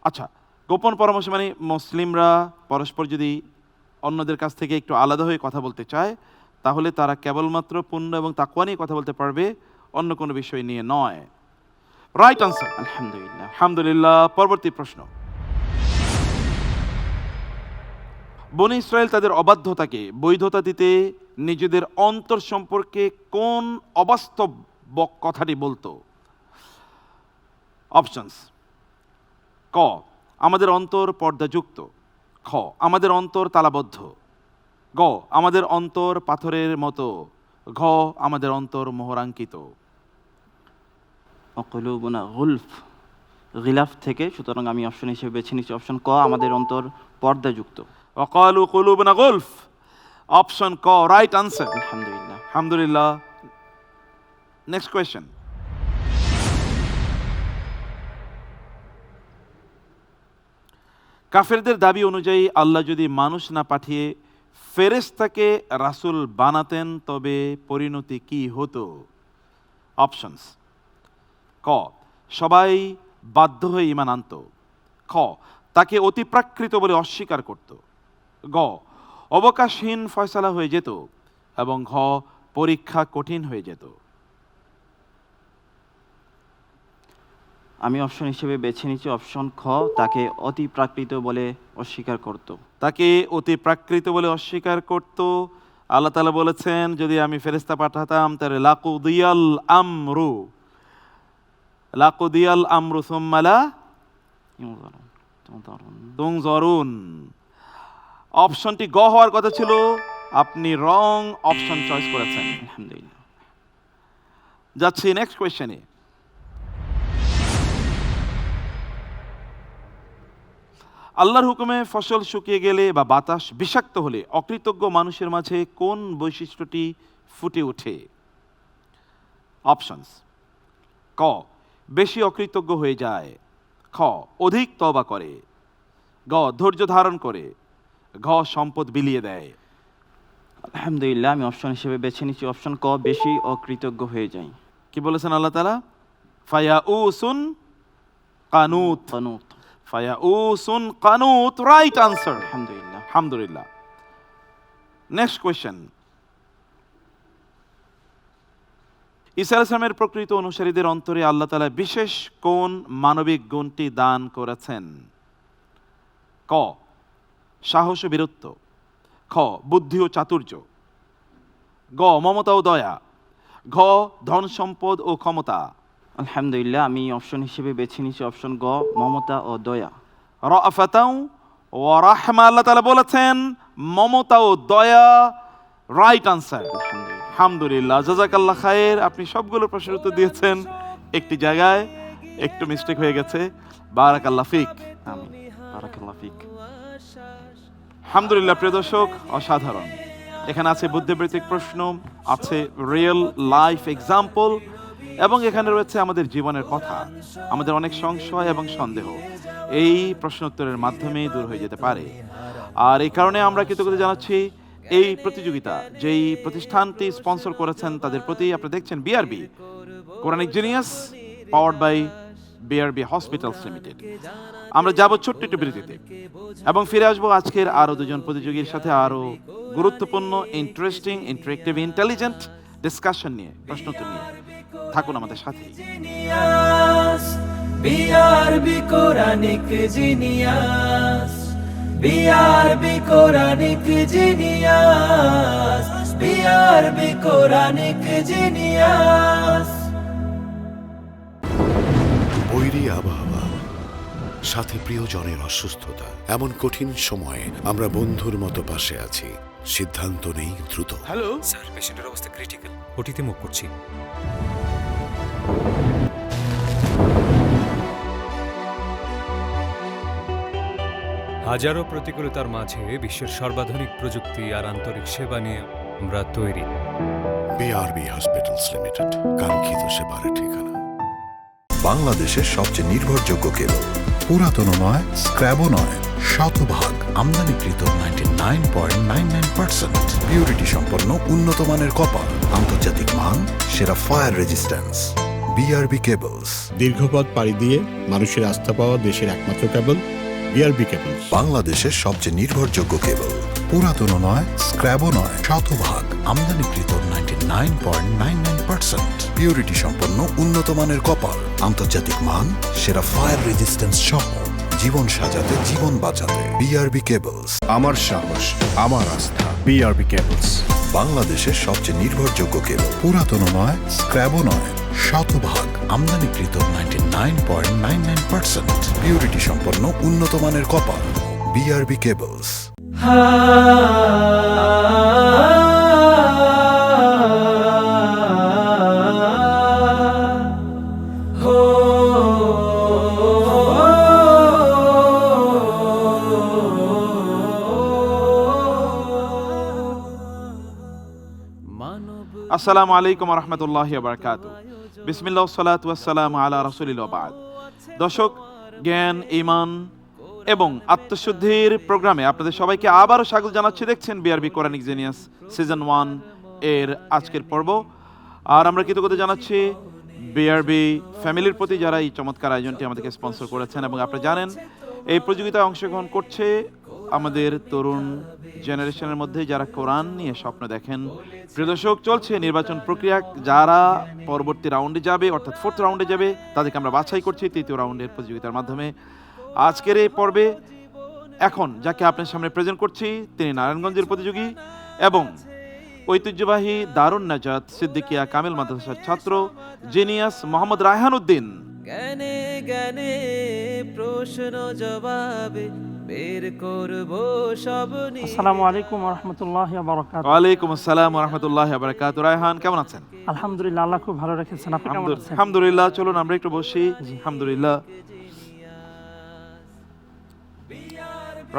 আচ্ছা, গোপন পরামর্শ মানে মুসলিমরা পরস্পর যদি অন্যদের কাছ থেকে একটু আলাদা হয়ে কথা বলতে চায়, তাহলে তারা কেবলমাত্র পুণ্য এবং তাকওয়া নিয়ে কথা বলতে পারবে, অন্য কোনো বিষয় নিয়ে নয়। Right answer. আলহামদুলিল্লাহ। আলহামদুলিল্লাহ। পরবর্তী প্রশ্ন, বনী ইসরায়েল তাদের অবাধ্যতাকে বৈধতা দিতে নিজেদের অন্তর সম্পর্কে কোন অবাস্তব কথাটি বলতো? অপশনস: ক আমাদের অন্তর পর্দাযুক্ত, খ আমাদের অন্তর তালাবদ্ধ, গ আমাদের অন্তর পাথরের মতো, ঘ আমাদের অন্তর মোহরাঙ্কিত। অকুলুবুনা গুলফ, গিলাফ থেকে, সুতরাং আমি অপশন হিসেবে বেছে নিচ্ছি অপশন ক, আমাদের অন্তর পর্দাযুক্ত। ওয়াকালু কুলুবুনা গুলফ, অপশন ক রাইট আনসার। আলহামদুলিল্লাহ। আলহামদুলিল্লাহ। নেক্সট কোয়েশ্চেন, কাফেরদের দাবি অনুযায়ী আল্লাহ যদি মানুষ না পাঠিয়ে ফেরেশতাকে রাসূল বানাতেন তবে পরিণতি কি হতো? অপশনস: ক সবাই বাধ্য হয়ে ঈমান আনত, খ তাকে অতিপ্রাকৃত বলে অস্বীকার করত, গ অবকাশহীন ফয়সালা হয়ে যেত, এবং ঘ পরীক্ষা কঠিন হয়ে যেত। আমি অপশন হিসেবে বেছে নিচ্ছি অপশন খ, তাকে অতি প্রাকৃত বলে অস্বীকার করত। তাকে অতি প্রাকৃত বলে অস্বীকার করত। আল্লাহ তাআলা বলেছেন, যদি আমি ফেরেশতা পাঠাতাম তাহলে লাকুদিয়াল আমরু, লাকুদিয়াল আমরু সুম্মা লা তুনজারুন। অপশনটি গ হওয়ার কথা ছিল, আপনি রং অপশন চয়েস করেছেন। আলহামদুলিল্লাহ। যাচ্ছি নেক্সট কোয়েশ্চেনে। আল্লাহর হুকুমে ফসল শুকিয়ে গেলে বা বাতাস বিষাক্ত হলে অকৃতজ্ঞ মানুষের মাঝে কোন বৈশিষ্ট্যটি ফুটে ওঠে? অপশনস: ক বেশি অকৃতজ্ঞ হয়ে যায়, খ অধিক তওবা করে, গ ধৈর্য ধারণ করে, ঘ সম্পদ বিলিয়ে দেয়। আলহামদুলিল্লাহ, আমি অপশন হিসেবে বেছে নিচ্ছি অপশন ক, বেশি অকৃতজ্ঞ হয়ে যায়। কি বলেছেন আল্লাহ তাআলা? ফায়াউসুন কানুত, কানুত। ফায়াউসুন কানুত, রাইট আনসার। আলহামদুলিল্লাহ। আলহামদুলিল্লাহ। নেক্সট কোয়েশ্চেন, ঈসা আলাইহিস সালামের প্রকৃত অনুসারীদের অন্তরে আল্লাহ তাআলা বিশেষ কোন মানবিক গুণটি দান করেছেন? ক সাহস ও বীরত্ব, খ বুদ্ধি ও চাতুর্য, গ মমতা ও দয়া, ঘ ধন সম্পদ ও ক্ষমতা। আলহামদুলিল্লাহ, আমি অপশন হিসেবে বেছে নিচ্ছি অপশন গ, মমতা ও দয়া। রাফাতাও ওয়া রাহমা, আল্লাহ তাআলা বলেছেন মমতা ও দয়া, রাইট আনসার। আলহামদুলিল্লাহ। আলহামদুলিল্লাহ, জাযাকাল্লাহ খায়ের। আপনি সবগুলো প্রশ্নের উত্তর দিয়েছেন, একটি জায়গায় একটু মিস্টেক হয়ে গেছে। বারাকাল্লাহ ফিক। আমিন। বারাকাল্লাহ ফিক। আলহামদুলিল্লাহ। প্রিয় দর্শক, অসাধারণ। এখানে আছে বুদ্ধিবৃত্তিক প্রশ্ন, আছে রিয়েল লাইফ এক্সাম্পল, এবং এখানে রয়েছে আমাদের জীবনের কথা, আমাদের অনেক সংশয় এবং সন্দেহ এই প্রশ্ন উত্তরের মাধ্যমে দূর হয়ে যেতে পারে। আর এই কারণে আমরা কৃতজ্ঞতা জানাচ্ছি এই প্রতিযোগিতা যেই প্রতিষ্ঠানটি স্পন্সর করেছেন তাদের প্রতি। আপনি দেখছেন BRB Quranic genius, powered by BRB hospitals limited. আমরা যাব ছোট্ট একটু বিরতিতে এবং ফিরে আসবো আজকের আরো দুজন প্রতিযোগীর সাথে আরো গুরুত্বপূর্ণ, ইন্টারেস্টিং, ইন্টারেক্টিভ, ইন্টেলিজেন্ট ডিসকাশন নিয়ে, প্রশ্ন উত্তর নিয়ে। থাকুন আমাদের সাথে। BRB Quranic genius, BRB Quranic genius, BRB Quranic genius. বৈরী আবহাওয়া, সাথে প্রিয়জনের অসুস্থতা, এমন কঠিন সময়ে আমরা বন্ধুর মতো পাশে আছি। সিদ্ধান্ত নেই দ্রুত। হ্যালো স্যার, পেশেন্টের অবস্থা ক্রিটিক্যাল, ওটিতে মুভ করছি। হাজারো প্রতিকূলতার মাঝে বিশ্বের সর্বাধুনিক প্রযুক্তি আর আন্তরিক সেবা নিয়ে আমরা তৈরি। BRB হসপিটালস লিমিটেড, কাঙ্ক্ষিত সেবার ঠিকানা। বাংলাদেশের সবচেয়ে নির্ভরযোগ্য কেবল, পুরাতন নয়, স্ক্র্যাবও নয়, শতভাগ আমদানিকৃত 99.99% পিউরিটি সম্পন্ন উন্নত মানের কপার, আন্তর্জাতিক মান, সেরা ফায়ার রেজিস্ট্যান্স। BRB cables. দীর্ঘপথ পাড়ি দিয়ে মানুষের আস্থা পাওয়া দেশের একমাত্র কেবল বিআরবি কেবলস। বাংলাদেশের সবচেয়ে নির্ভরযোগ্য কেবল, পুরাতন নয়, স্ক্র্যাবও নয়, শতভাগ আমদানিকৃত 99.99% পিউরিটি সম্পন্ন উন্নত মানের কপার, আন্তর্জাতিক মান, সেরা ফায়ার রেজিস্ট্যান্স সহ জীবন সাজাতে, জীবন বাঁচাতে। BRB cables. আমার সাহস, আমার আস্থা, বিআরবি কেবলস। বাংলাদেশের সবচেয়ে নির্ভরযোগ্য কেবল, পুরাতন নয়, স্ক্র্যাবও নয়, শতভাগ আমদানিকৃত 99.99% পিউরিটি সম্পন্ন উন্নত মানের কপার। BRB cables. আসসালামু আলাইকুম রহমতুল্লাহি ওয়া বারাকাতুহু। বিসমিল্লাহ ওয়াসসালাতু ওয়াসসালামু আলা রাসূলিল্লাহ ওয়া বা'দ। দর্শক, জ্ঞান, ঈমান এবং আত্মশুদ্ধির প্রোগ্রামে আপনাদের সবাইকে আবারও স্বাগত জানাচ্ছি। দেখছেন বিআরবি কোরআনিক জিনিয়াস সিজন 1 এর আজকের পর্ব। আর আমরা কৃতজ্ঞতা জানাচ্ছি বিআরবি ফ্যামিলির প্রতি, যারা এই চমৎকার আয়োজনটি আমাদেরকে স্পন্সর করেছেন। এবং আপনারা জানেন এই প্রতিযোগিতায় অংশগ্রহণ করছে আমাদের তরুণ জেনারেশনের মধ্যে যারা কোরআন নিয়ে স্বপ্ন দেখেন। প্রিয় দর্শক, চলছে নির্বাচন প্রক্রিয়া। যারা পরবর্তী রাউন্ডে যাবে, অর্থাৎ 4th রাউন্ডে যাবে, তাদেরকে আমরা বাছাই করছি 3য় রাউন্ডের প্রতিযোগিতার মাধ্যমে। আজকের এই পর্বে এখন যাকে আপনার সামনে প্রেজেন্ট করছি, তিনি নারায়ণগঞ্জের প্রতিযোগী এবং ঐতিহ্যবাহী দারুন নাজাত সিদ্দিকিয়া কামিল মাদ্রাসার ছাত্র জিনিয়াস মোহাম্মদ রায়হান উদ্দিন। জ্ঞানে জ্ঞানে প্রশ্ন জবাবে বের করব সব। আসসালামু আলাইকুম ওয়া রাহমাতুল্লাহি ওয়া বারাকাতুহু। ওয়ালাইকুম আসসালাম ওয়া রাহমাতুল্লাহি ওয়া বারাকাতুহু। রায়হান, কেমন আছেন? আলহামদুলিল্লাহ, আল্লাহ খুব ভালো রেখেছেন। আপনি কেমন আছেন? আলহামদুলিল্লাহ। চলুন আমরা একটু বসি। আলহামদুলিল্লাহ।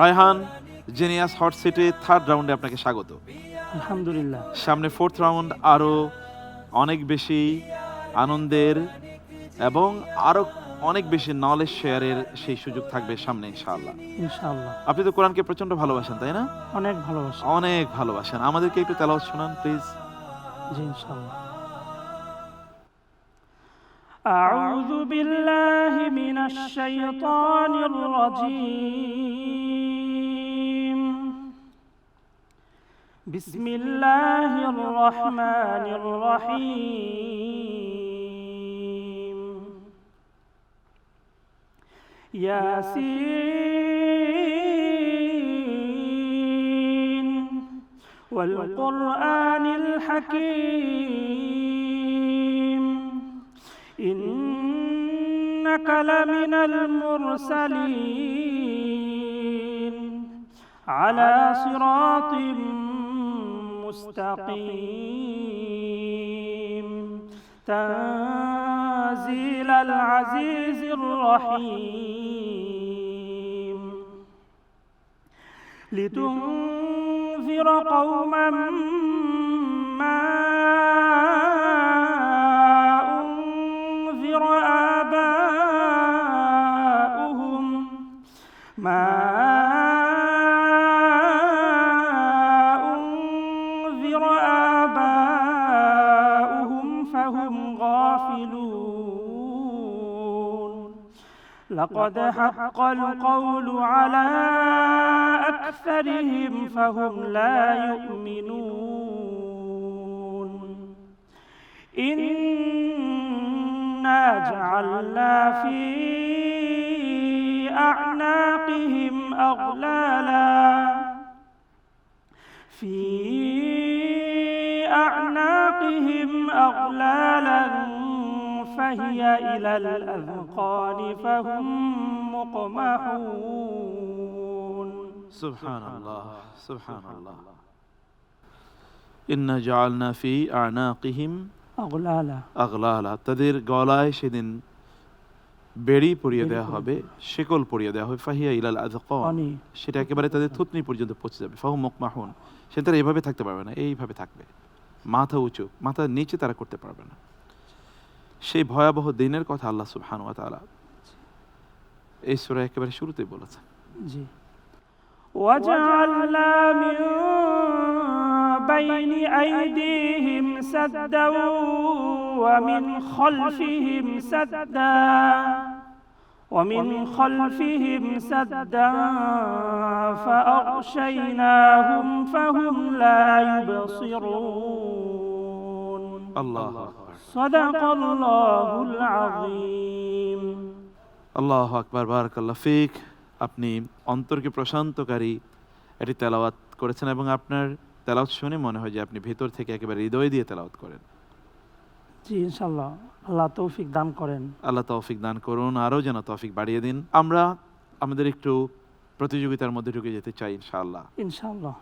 Raihan, genius hot city 3rd রাউন্ডে আপনাকে স্বাগত। আলহামদুলিল্লাহ। সামনে 4th রাউন্ড, আরো অনেক বেশি আনন্দের এবং আরো অনেক বেশি নলেজ শেয়ারের সেই সুযোগ থাকবে সামনে ইনশাআল্লাহ। ইনশাআল্লাহ। আপনি তো কোরআনকে প্রচন্ড ভালোবাসেন, তাই না? অনেক ভালোবাসি। অনেক ভালোবাসেন। আমাদেরকে একটু তেলাওয়াত শোনান প্লিজ। জি ইনশাআল্লাহ। আউযু বিল্লাহি মিনাশ শাইতানির রাজীম। বিসমিল্লাহির রহমানির রহিম। ইয়াসিন ওয়াল কুরআনিল হাকীম। ইন্নাকা লামিনাল মুরসালিন আলা সিরাতিম মুস্তাকিম। তানজিলাল আজিজির রহিম। লিতুনযিরা কওমান মা উনযিরা আবাউহুম মা উনযিরা আবাউহুম ফাহুম গাফিলুন। লাকাদ হাক্কাল কওলু আলা আকসারিহিম ফাহুম লা ইউমিনুন। ইন্না জাআলনা ফি আ'নাকিহিম আগলালা في أعناقهم أغلالا فهي إلى الأذقان فهم مقمحون. সুবহানাল্লাহ, সুবহানাল্লাহ। ইন্না জাআলনা ফি আ'নাকিহিম أغلالا আগলালা, তাদের গলায় সেদিন বেড়ি পরিয়ে দেওয়া হবে, শিকল পরিয়ে দেওয়া হবে। ফাহিয়া ইলাল আযকান, সেটা একেবারে তাদের থুতনি পর্যন্ত পৌঁছে যাবে। ফাহুম মুকমাহুন, সে তারা এইভাবে থাকতে পারবে না, এইভাবে থাকবে। মাথা উঁচু, মাথার নিচে তারা করতে পারবে না। সেই ভয়াবহ দিনের কথা আল্লাহ সুবহানাহু ওয়া তাআলা এই সূরা একেবারে শুরুতেই বলেছেন। জি وجعلنا من بين أيديهم سدا ومن خلفهم سدا فأغشيناهم فهم لا يبصرون আল্লাহু আকবার, صدق الله العظيم আল্লাহু আকবার, বারাকাল্লাহু ফিক। আপনি অন্তরকে প্রশান্তকারী এটি তেলাওয়াত করেছেন এবং আপনার তেলাওয়াত শুনে মনে হয় যে আপনি ভেতর থেকে একেবারে হৃদয় দিয়ে তেলাওয়াত করেন। জি ইনশাআল্লাহ, আল্লাহ তৌফিক দান করেন। আল্লাহ তৌফিক দান করুন, আরও যেন তৌফিক বাড়িয়ে দিন। আমরা আমাদের একটু প্রতিযোগিতার মধ্যে ঢুকে যেতে চাই ইনশাআল্লাহ। ইনশাআল্লাহ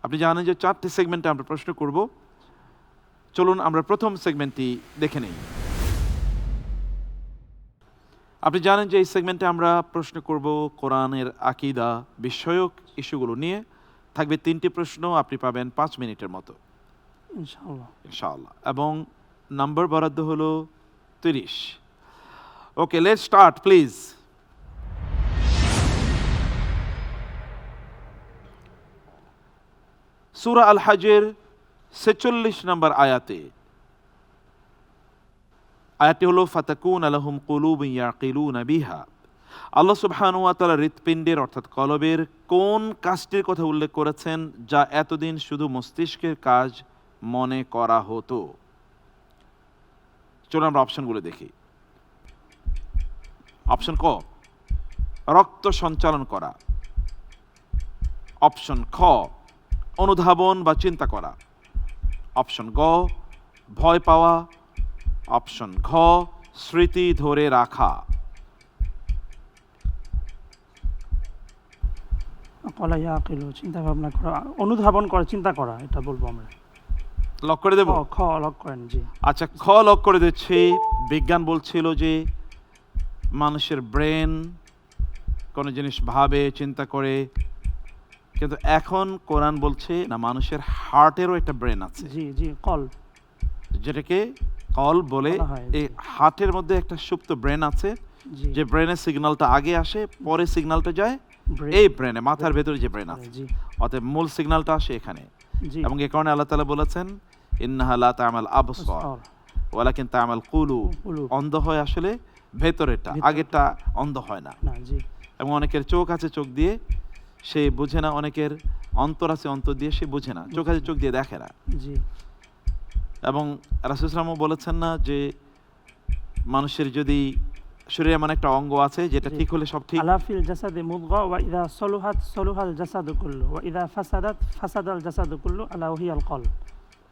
আপনি জানেন যে 4টি সেগমেন্টে আমরা প্রশ্ন করব। চলুন আমরা প্রথম সেগমেন্টটি দেখে নেই। আপনি জানেন যে এই সেগমেন্টে আমরা প্রশ্ন করব কোরআনের আকীদা বিষয়ক ইস্যুগুলো নিয়ে। থাকবে 3টি প্রশ্ন, আপনি পাবেন 5 মিনিটের মতো ইনশাআল্লাহ। ইনশাআল্লাহ, এবং নাম্বার বরাদ্দ হলো 30। ওকে, লেটস স্টার্ট প্লিজ। সূরা আল হজের 46 নম্বর আয়াতে, আয়াতটি হলো ফাতাকুন লাহুম কুলুবুন ইয়াকিলুনা বিহা। আল্লাহ সুবহানাহু ওয়া তাআলা হৃৎপিণ্ডের অর্থাৎ কলবের কোন কাজটির কথা উল্লেখ করেছেন যা এতদিন শুধু মস্তিষ্কের কাজ মনে করা হতো? চলুন আমরা অপশনগুলো দেখি। অপশন ক, রক্ত সঞ্চালন করা। অপশন খ, অনুধাবন বা চিন্তা করা। অপশন গ, ভয় পাওয়া। অপশন ঘ, স্মৃতি ধরে রাখা। কলা ইয়াকিলু, চিন্তা ভাবনা করা, অনুধাবন করা, চিন্তা করা, এটা বলবো আমরা। লক করে দেব? খ লক করেন। জি আচ্ছা, খ লক করে দিচ্ছি। বিজ্ঞান বলছিল যে মানুষের ব্রেন কোনো জিনিস ভাবে, চিন্তা করে, কিন্তু এখন কোরআন বলছে না, মানুষের হার্টেরও একটা ব্রেন আছে, জি জি কল, যেটাকে কল বলে। বলা হয়, এই জি। হার্টের মধ্যে একটা সুপ্ত ব্রেন আছে, জি যে ব্রেনের সিগন্যালটা আগে আসে, পরে সিগন্যালটা যায় ব্রেন। এই ব্রেনে, মাথার ভেতরে যে ব্রেন আছে। জি অতএব মূল সিগন্যালটা আসে এখানে। জি এবং এ কারণে আল্লাহ তাআলা বলেছেন ইন্নাহা লা তা'মাল আবসার ওয়ালাকিন তা'মাল কুলুব। কুলুব। অন্ধ হয় আসলে ভেতরেরটা, ভেতরেরটা। আগেরটা অন্ধ হয় না। না জি এবং অনেকের চোখ আছে, চোখ দিয়ে সে বুঝে না। অনেকের অন্তর আছে, অন্তর দিয়ে সে বুঝে না। চোখ আছে, চোখ দিয়ে দেখে না। জি এবং রাসূল সাল্লাল্লাহু আলাইহি ওয়াসাল্লাম বলেছেন না যে মানুষের যদি শরীরে এমন একটা অঙ্গ আছে যেটা জি। ঠিক হলে সব ঠিক। আলা ফিল জাসাদি মুদগা ওয়া ইযা সলুহাত সলুহাল জাসাদু কুল্লু ওয়া ইযা ফাসাদাত ফাসাদাল জাসাদু কুল্লু আলা ওহিয়াল কলব।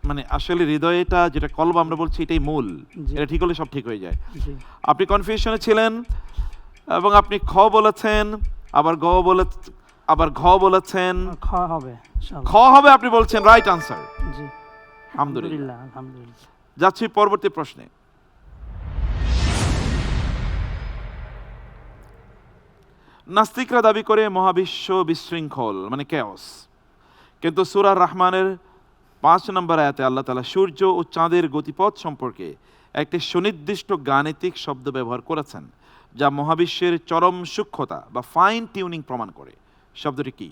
মানে আসলে হৃদয়টা, যেটা কলব আমরা বলছি, এটাই মূল। জি। এটা ঠিক হলে সব ঠিক হয়ে যায়। জি আপনি কনফিউশনে ছিলেন এবং আপনি খ বলেছেন, আবার ঘ বলেছেন। খ হবে ইনশাআল্লাহ। খ হবে আপনি বলছেন, রাইট আনসার। জি আলহামদুলিল্লাহ। আলহামদুলিল্লাহ। যাচ্ছি পরবর্তী প্রশ্নে। নাস্তিকরা দাবি করে মহাবিশ্ব বিশৃঙ্খল, মানে ক্যাওস। কিন্তু সূরা রহমানের 5 নম্বর আয়াতে আল্লাহ তাআলা সূর্য ও চাঁদের গতিপথ সম্পর্কে একটি সুনির্দিষ্ট গাণিতিক শব্দ ব্যবহার করেছেন যা মহাবিশ্বের চরম সূক্ষ্মতা বা ফাইন টিউনিং প্রমাণ করে। শব্দটি কি?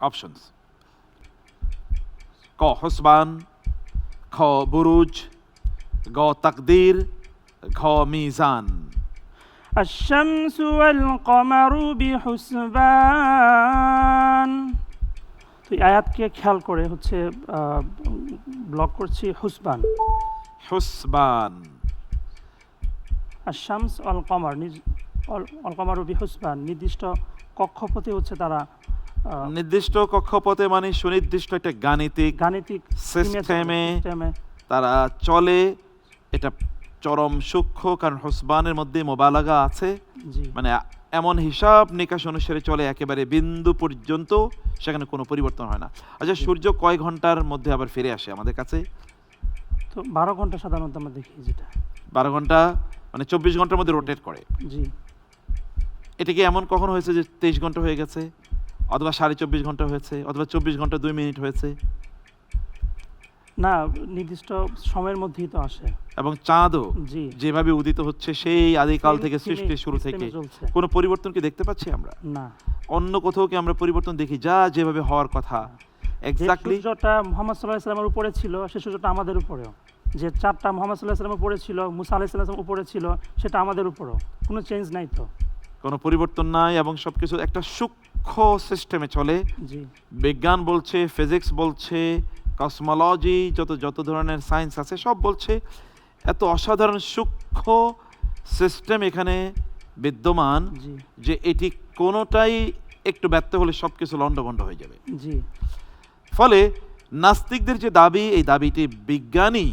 অপশনস: ক হুসবান, খ বুরুজ, গ তাকদীর, ঘ মিজান। الشمس والقمر بحسبان। তো এই আয়াতকে খেয়াল করে হচ্ছে ব্লক করছি হুসবান। হুসবান। আর শামস অল কমার অল কমার বিহুসবান, নির্দিষ্ট কক্ষপথে হচ্ছে তারা নির্দিষ্ট কক্ষপথে মানে সুনির্দিষ্ট একটা গাণিতিক গাণিতিক সিস্টেমে সিস্টেমে তারা চলে। এটা চরম সূক্ষ্ম, কারণ হুসবানের মধ্যে মোবালাগা আছে। জি মানে এমন হিসাব নিকাশ অনুসারে চলে, একেবারে বিন্দু পর্যন্ত সেখানে কোনো পরিবর্তন হয় না। আচ্ছা, সূর্য কয় ঘন্টার মধ্যে আবার ফিরে আসে আমাদের কাছে? তো 12 ঘন্টা সাধারণত আমরা দেখি, যেটা 12 ঘন্টা, মানে 24 ঘন্টার মধ্যে রোটেট করে। জি এটা কি এমন কখন হয়েছে যে 23 ঘন্টা হয়ে গেছে, অথবা 24.5 ঘন্টা হয়েছে, অথবা 24 ঘন্টা 2 মিনিট হয়েছে? না, নির্দিষ্ট সময়ের মধ্যেই তো আসে। এবং চাঁদও জি। যেভাবে উদিত হচ্ছে সেই আদিকাল থেকে Same সৃষ্টির শুরু system-এ থেকে চলছে। কোনো পরিবর্তন কি দেখতে পাচ্ছি আমরা? না, অন্য কোথাও কি আমরা পরিবর্তন দেখি? যা যেভাবে হওয়ার কথা যে এক্স্যাক্টলি সূর্যটা মুহাম্মদ সাল্লাল্লাহু আলাইহি ওয়াসাল্লামের উপরে ছিল, সেই সূর্যটা আমাদের উপরেও। যে চাঁদটা মুহাম্মদ সাল্লাল্লাহু আলাইহি ওয়াসাল্লামের উপরে ছিল, মুসা আলাইহিস সালামের উপরে ছিল, সেটা আমাদের উপরেও। কোনো চেঞ্জ নাই তো। কোনো পরিবর্তন নাই এবং সবকিছু একটা সূক্ষ্ম সিস্টেমে চলে। জি, বিজ্ঞান বলছে, ফিজিক্স বলছে, কসমোলজি, যত ধরনের সায়েন্স আছে সব বলছে এত অসাধারণ সূক্ষ্ম সিস্টেম এখানে বিদ্যমান জি, যে এটি কোনোটাই একটু ব্যর্থ হলে সব কিছু লণ্ডভণ্ড হয়ে যাবে। জি, ফলে নাস্তিকদের যে দাবি, এই দাবিটি বিজ্ঞানী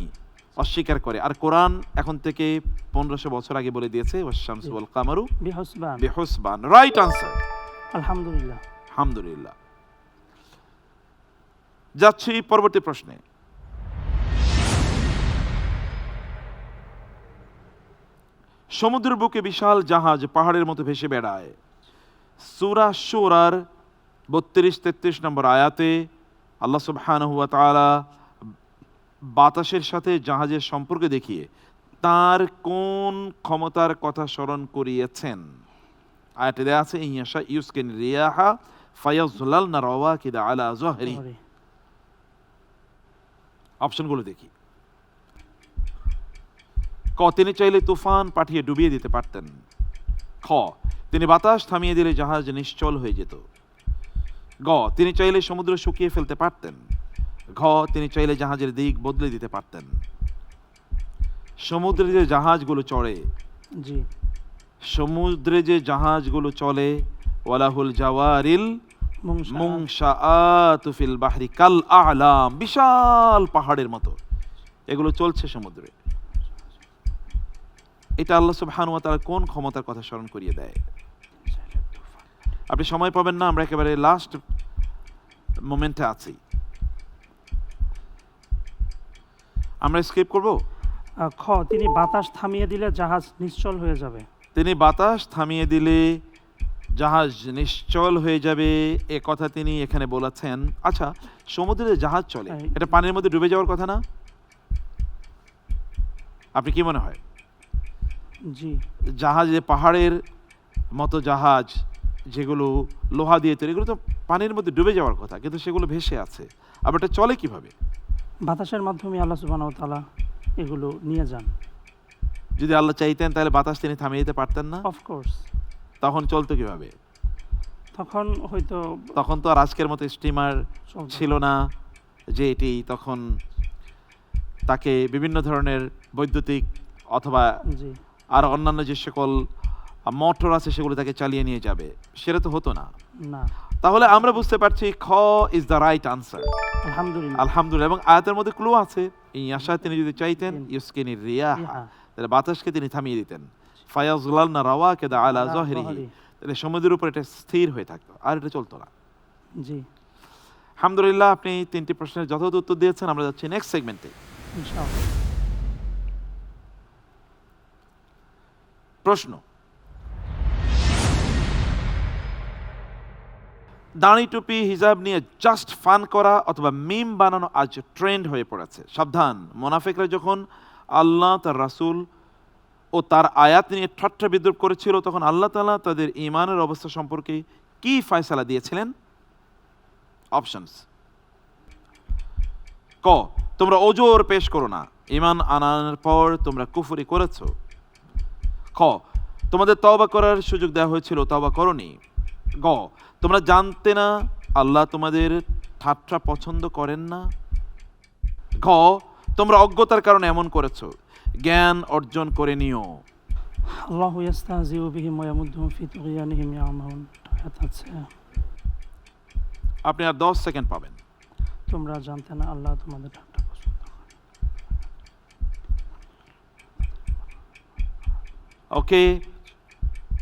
অস্বীকার করে। আর কোরআন এখন থেকে 1500 বছর আগে বলে দিয়েছে ওয়াশ-শামসু ওয়াল কামারু বিহুসবান। বিহুসবান। রাইট আনসার, আলহামদুলিল্লাহ। আলহামদুলিল্লাহ। যাচ্ছি পরবর্তী প্রশ্নে। সমুদ্রের বুকে বিশাল জাহাজ পাহাড়ের মতো ভেসে বেড়ায়। সূরা শূরার 32-33 নম্বর আয়াতে আল্লাহ সুবহানাহু ওয়া তাআলা বাতাসের সাথে জাহাজের সম্পর্ক দেখিয়ে তার কোন ক্ষমতার কথা স্মরণ করিয়েছেন? আয়াতে দেয়া আছে ইয়াশা ইউসকিন রিয়াহা ফায়াজলালনা রাওয়াকিদা আলা যহরি। সরি। অপশনগুলো দেখি। ক, তিনি চাইলে তুফান পাঠিয়ে ডুবিয়ে দিতে পারতেন। খ, তিনি বাতাস থামিয়ে দিলে জাহাজ নিশ্চল হয়ে যেত। গ, তিনি চাইলে সমুদ্র শুকিয়ে ফেলতে পারতেন। ঘ, তিনি চাইলে জাহাজের দিক বদলে দিতে পারতেন। সমুদ্রে যে জাহাজগুলো চড়ে, জি, সমুদ্রে যে জাহাজগুলো চলে, ওয়ালাহুল জাওয়ারিল মুংশা। মুংশাআতু ফিল বাহরি কাল আ'লাম, বিশাল পাহাড়ের মতো এগুলো চলছে সমুদ্রে। এটা আল্লাহ সুবহানাহু ওয়া তাআলা কোন ক্ষমতার কথা স্মরণ করিয়ে দেয়? আপনি সময় পাবেন না, আমরা একেবারে লাস্ট মোমেন্টে আছি। আমরা স্কিপ করব। খ, তিনি বাতাস থামিয়ে দিলে জাহাজ নিশ্চল হয়ে যাবে। তিনি বাতাস থামিয়ে দিলে জাহাজ নিশ্চল হয়ে যাবে, এ কথা তিনি এখানে বলেছেন। আচ্ছা, সমুদ্রে জাহাজ চলে, হ্যাঁ। এটা পানির মধ্যে ডুবে যাওয়ার কথা না? আপনি কি মনে হয়? জি, জাহাজে পাহাড়ের মতো জাহাজ যেগুলো লোহা দিয়ে তৈরি, এগুলো তো পানির মধ্যে ডুবে যাওয়ার কথা, কিন্তু সেগুলো ভেসে আছে। আবার এটা চলে কিভাবে? বাতাসের মাধ্যমে আল্লাহ সুবহানাহু ওয়া তাআলা এগুলো নিয়ে যান। যদি আল্লাহ চাইতেন তাহলে বাতাস তিনি থামিয়ে দিতে পারতেন না? অফকোর্স। তখন চলতো কিভাবে? তখন হয়তো তখন তো আর আজকের মতো স্টিমার চলতো। ছিল না যে এটি তখন তাকে বিভিন্ন ধরনের বৈদ্যুতিক অথবা জি, আর অন্যান্য যে সকল মোটর আছে সেগুলো তাকে চালিয়ে নিয়ে যাবে, সেটা তো হতো না। না, তাহলে আমরা বুঝতে পারছি খ ইজ দ্য রাইট আনসার। আলহামদুলিল্লাহ। আলহামদুলিল্লাহ। এবং আয়াতের মধ্যে ক্লু আছে, এই আশা তিনি যদি চাইতেন ইউসকিনির রিয়াহা, রিহা। তাহলে বাতাসকে তিনি থামিয়ে দিতেন। ফায়াজলালনা রাওয়াকিদা আলা আলা যহরিহি, যহরি। তাহলে সমুদ্রের উপর এটা স্থির হয়ে থাকতো, আর এটা চলতো না। জি, আলহামদুলিল্লাহ, আপনি 3টি প্রশ্নের যথাযথ উত্তর দিয়েছেন। আমরা যাচ্ছি নেক্সট সেগমেন্টে। ইনশাআল্লাহ। প্রশ্ন, দাড়ি টুপি হিজাব নিয়ে জাস্ট ফান করা অথবা মিম বানানো আজ ট্রেন্ড হয়ে পড়েছে। সাবধান, মুনাফিকরা যখন আল্লাহ, তার রাসূল ও তার আয়াত নিয়ে ঠাট্টা বিদ্রুপ করেছিল, তখন আল্লাহ তাআলা তাদের ঈমানের অবস্থা সম্পর্কে কি ফয়সালা দিয়েছিলেন? অপশনস। ক, তোমরা ওজোর পেশ করো না, ঈমান আনার পর তোমরা কুফরি করেছো। খ, তোমাদের তওবা করার সুযোগ দেওয়া হয়েছিল, তওবা করনি। গ, তোমরা জানতে না আল্লাহ তোমাদের ঠাট্টা পছন্দ করেন না। ঘ, তোমরা অজ্ঞতার কারণে এমন করেছো, জ্ঞান অর্জন করে নিও। আল্লাহু ইয়াস্তাহজিউ বিহিম ওয়া ইয়ামুদ্দুহুম ফি তুগয়ানিহিম ইয়ামাহুন। আয়াত আছে, আপনি আর 10 সেকেন্ড পাবেন। তোমরা জানতে না আল্লাহ তোমাদের ঠাট্টা পছন্দ করেন। ওকে,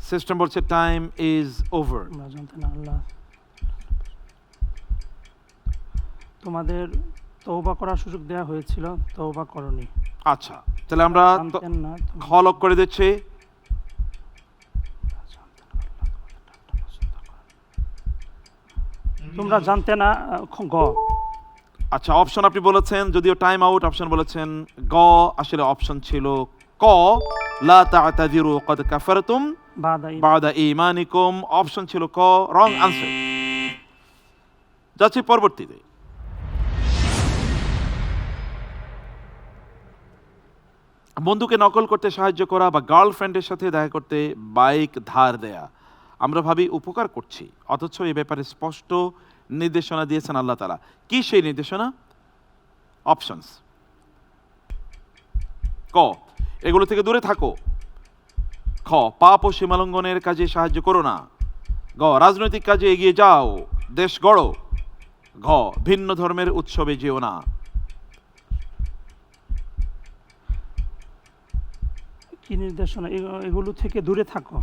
সিস্টেম বলছে টাইম ইজ ওভার। তোমরা জানতে না আল্লাহ তোমাদের তওবা করার সুযোগ দেওয়া হয়েছিল, তওবা করনি। আচ্ছা, তাহলে আমরা জানতেন না খ লক করে দিচ্ছি। তোমরা জানতে না গ, আচ্ছা, অপশন আপনি বলেছেন, যদিও টাইম আউট। অপশন বলেছেন গ, আসলে অপশন ছিল ক, লা তা'তাযিরু ক্বাদ কাফারতুম বা'দা ঈমানিকুম। অপশন ছিল ক, রং আনসার। যাচ্ছি পরবর্তীতে। বন্ধুকে নকল করতে সাহায্য করা বা গার্লফ্রেন্ডের সাথে দেখা করতে বাইক ধার দেয়া, আমরা ভাবি উপকার করছি, অথচ এই ব্যাপারে স্পষ্ট নির্দেশনা দিয়েছেন আল্লাহ তাআলা। কি সেই নির্দেশনা? অপশনস: ক, এগুলো থেকে দূরে থাকো। খ, পাপ ও সীমালঙ্ঘনের কাজে সাহায্য করো না। গ, রাজনৈতিক কাজে এগিয়ে যাও, দেশ গড়ো। ঘ, ভিন্ন ধর্মের উৎসবে যেও না। কি নির্দেশনা? এগুলো থেকে দূরে থাকো,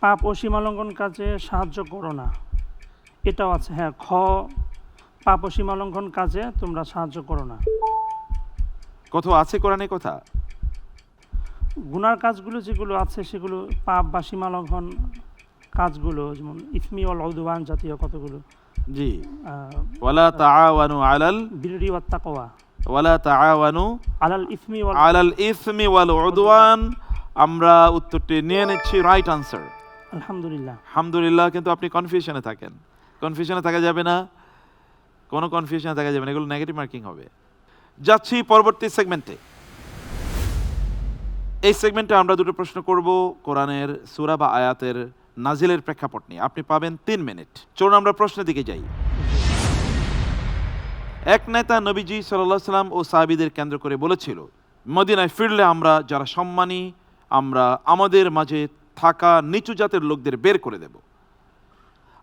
পাপ ও সীমালঙ্ঘন কাজে সাহায্য করো না, এটাও আছে। হ্যাঁ, খ, পাপ ও সীমালঙ্ঘন কাজে তোমরা সাহায্য করো না। কোথাও আছে কোরআনে কথা? গুনার কাজগুলো যেগুলো আছে সেগুলো পাপ বা সীমালঙ্ঘন কাজগুলো, যেমন ইসমি ওয়াল উদওয়ান জাতীয় কতগুলো। জি, ওয়ালা তাআওয়ানু আলাল বিররি ওয়াত তাকওয়া, ওয়ালা তাআওয়ানু আলাল ইসমি ওয়াল আলাল ইসমি ওয়াল উদওয়ান। আমরা উত্তরটি নিয়ে নিচ্ছি, রাইট আনসার। আলহামদুলিল্লাহ। আলহামদুলিল্লাহ। কিন্তু আপনি কনফিউশনে থাকেন। কনফিউশনে থাকা যাবে না, কোনো কনফিউশনে থাকা যাবে না, এগুলো নেগেটিভ মার্কিং হবে। যাচ্ছি পরবর্তী সেগমেন্টে। এই সেগমেন্টে আমরা দুটো প্রশ্ন করব কোরআনের সূরা বা আয়াতের নাজিলের প্রেক্ষাপট নিয়ে। আপনি পাবেন 3 মিনিট। চলুন আমরা প্রশ্নের দিকে যাই। এক নেতা নবীজি সাল্লাল্লাহু আলাইহি সাল্লাম ও সাহাবীদের কেন্দ্র করে বলেছিল, মদিনায় ফিরলে আমরা যারা সম্মানী, আমরা আমাদের মাঝে থাকা নিচু জাতের লোকদের বের করে দেব।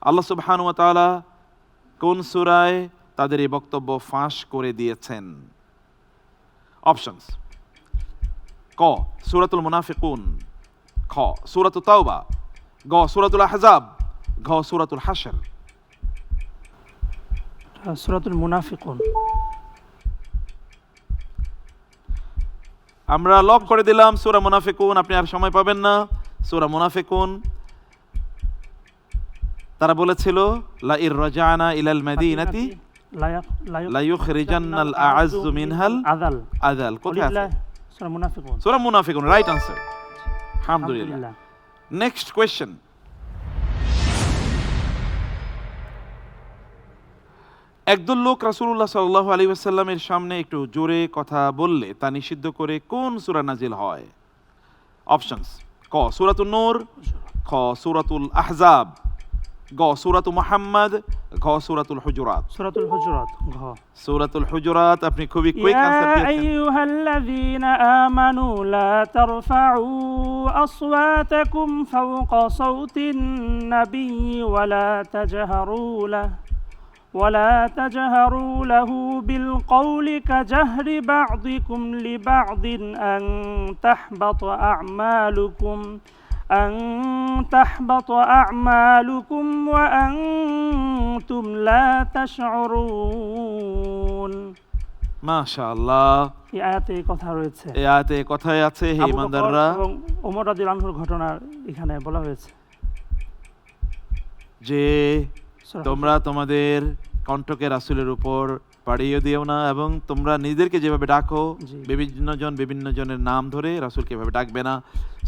আল্লাহ সুবহানাহু ওয়া তাআলা কোন সূরায় তাদের এই বক্তব্য ফাঁস করে দিয়েছেন? অপশনস: ক, সূরাতুল মুনাফিকুন। খ, সূরাতুত তাওবা। গ, সূরাতুল আহজাব। ঘ, সূরাতুল হাশর। সূরাতুল মুনাফিকুন। আমরা লক করে দিলাম সূরা মুনাফিকুন। আপনি আর সময় পাবেন না। সূরা মুনাফিকুন, তারা বলেছিল লা ইর রাজানা ইলাল মাদিনাতি লা ইউখরিজান্নাল আ'আজ্জু মিনহাল আযাল। আযাল। কোথায় আছে? সূরা মুনাফিকুন। সূরা মুনাফিকুন, রাইট আনসার। আলহামদুলিল্লাহ। Next question. একদল লোক রাসূলুল্লাহ সাল্লাল্লাহু আলাইহি ওয়াসাল্লামের সামনে একটু জোরে কথা বললে তা নিষিদ্ধ করে কোন সূরা নাজিল হয়? অপশনস: ক, সূরাতুন নূর। খ, সূরাতুল আহজাব। গ, সূরাতু মুহাম্মদ। ঘ, সূরাতুল হুজুরাত। সূরাতুল হুজুরাত। ঘ, সূরাতুল হুজুরাত। আপনি খুবই কুইক আনসার ইয়া দিয়েছেন। আইয়ুহাল্লাযীনা আমানু লা তারফাউ আসওয়াতাকুম ফাওকা সাওতিন নাবিয়্যি ولا تجهروا له بالقول كجهر بعضكم لبعض أن تحبط أعمالكم وأنتم لا تشعرون। মাশাআল্লাহ। এই আয়াতে এই কথা রয়েছে। এই আয়াতে কথাই আছে, হে ঈমানদাররা। এবং ওমর রাদিয়াল্লাহু আনহুর ঘটনা এখানে বলা হয়েছে যে তোমরা তোমাদের কণ্ঠকে রাসূলের উপর পাড়িয়ে দিও না, এবং তোমরা নিজেদেরকে যেভাবে ডাকো বিভিন্ন জনের নাম ধরে রাসূলকে এভাবে ডাকবে না।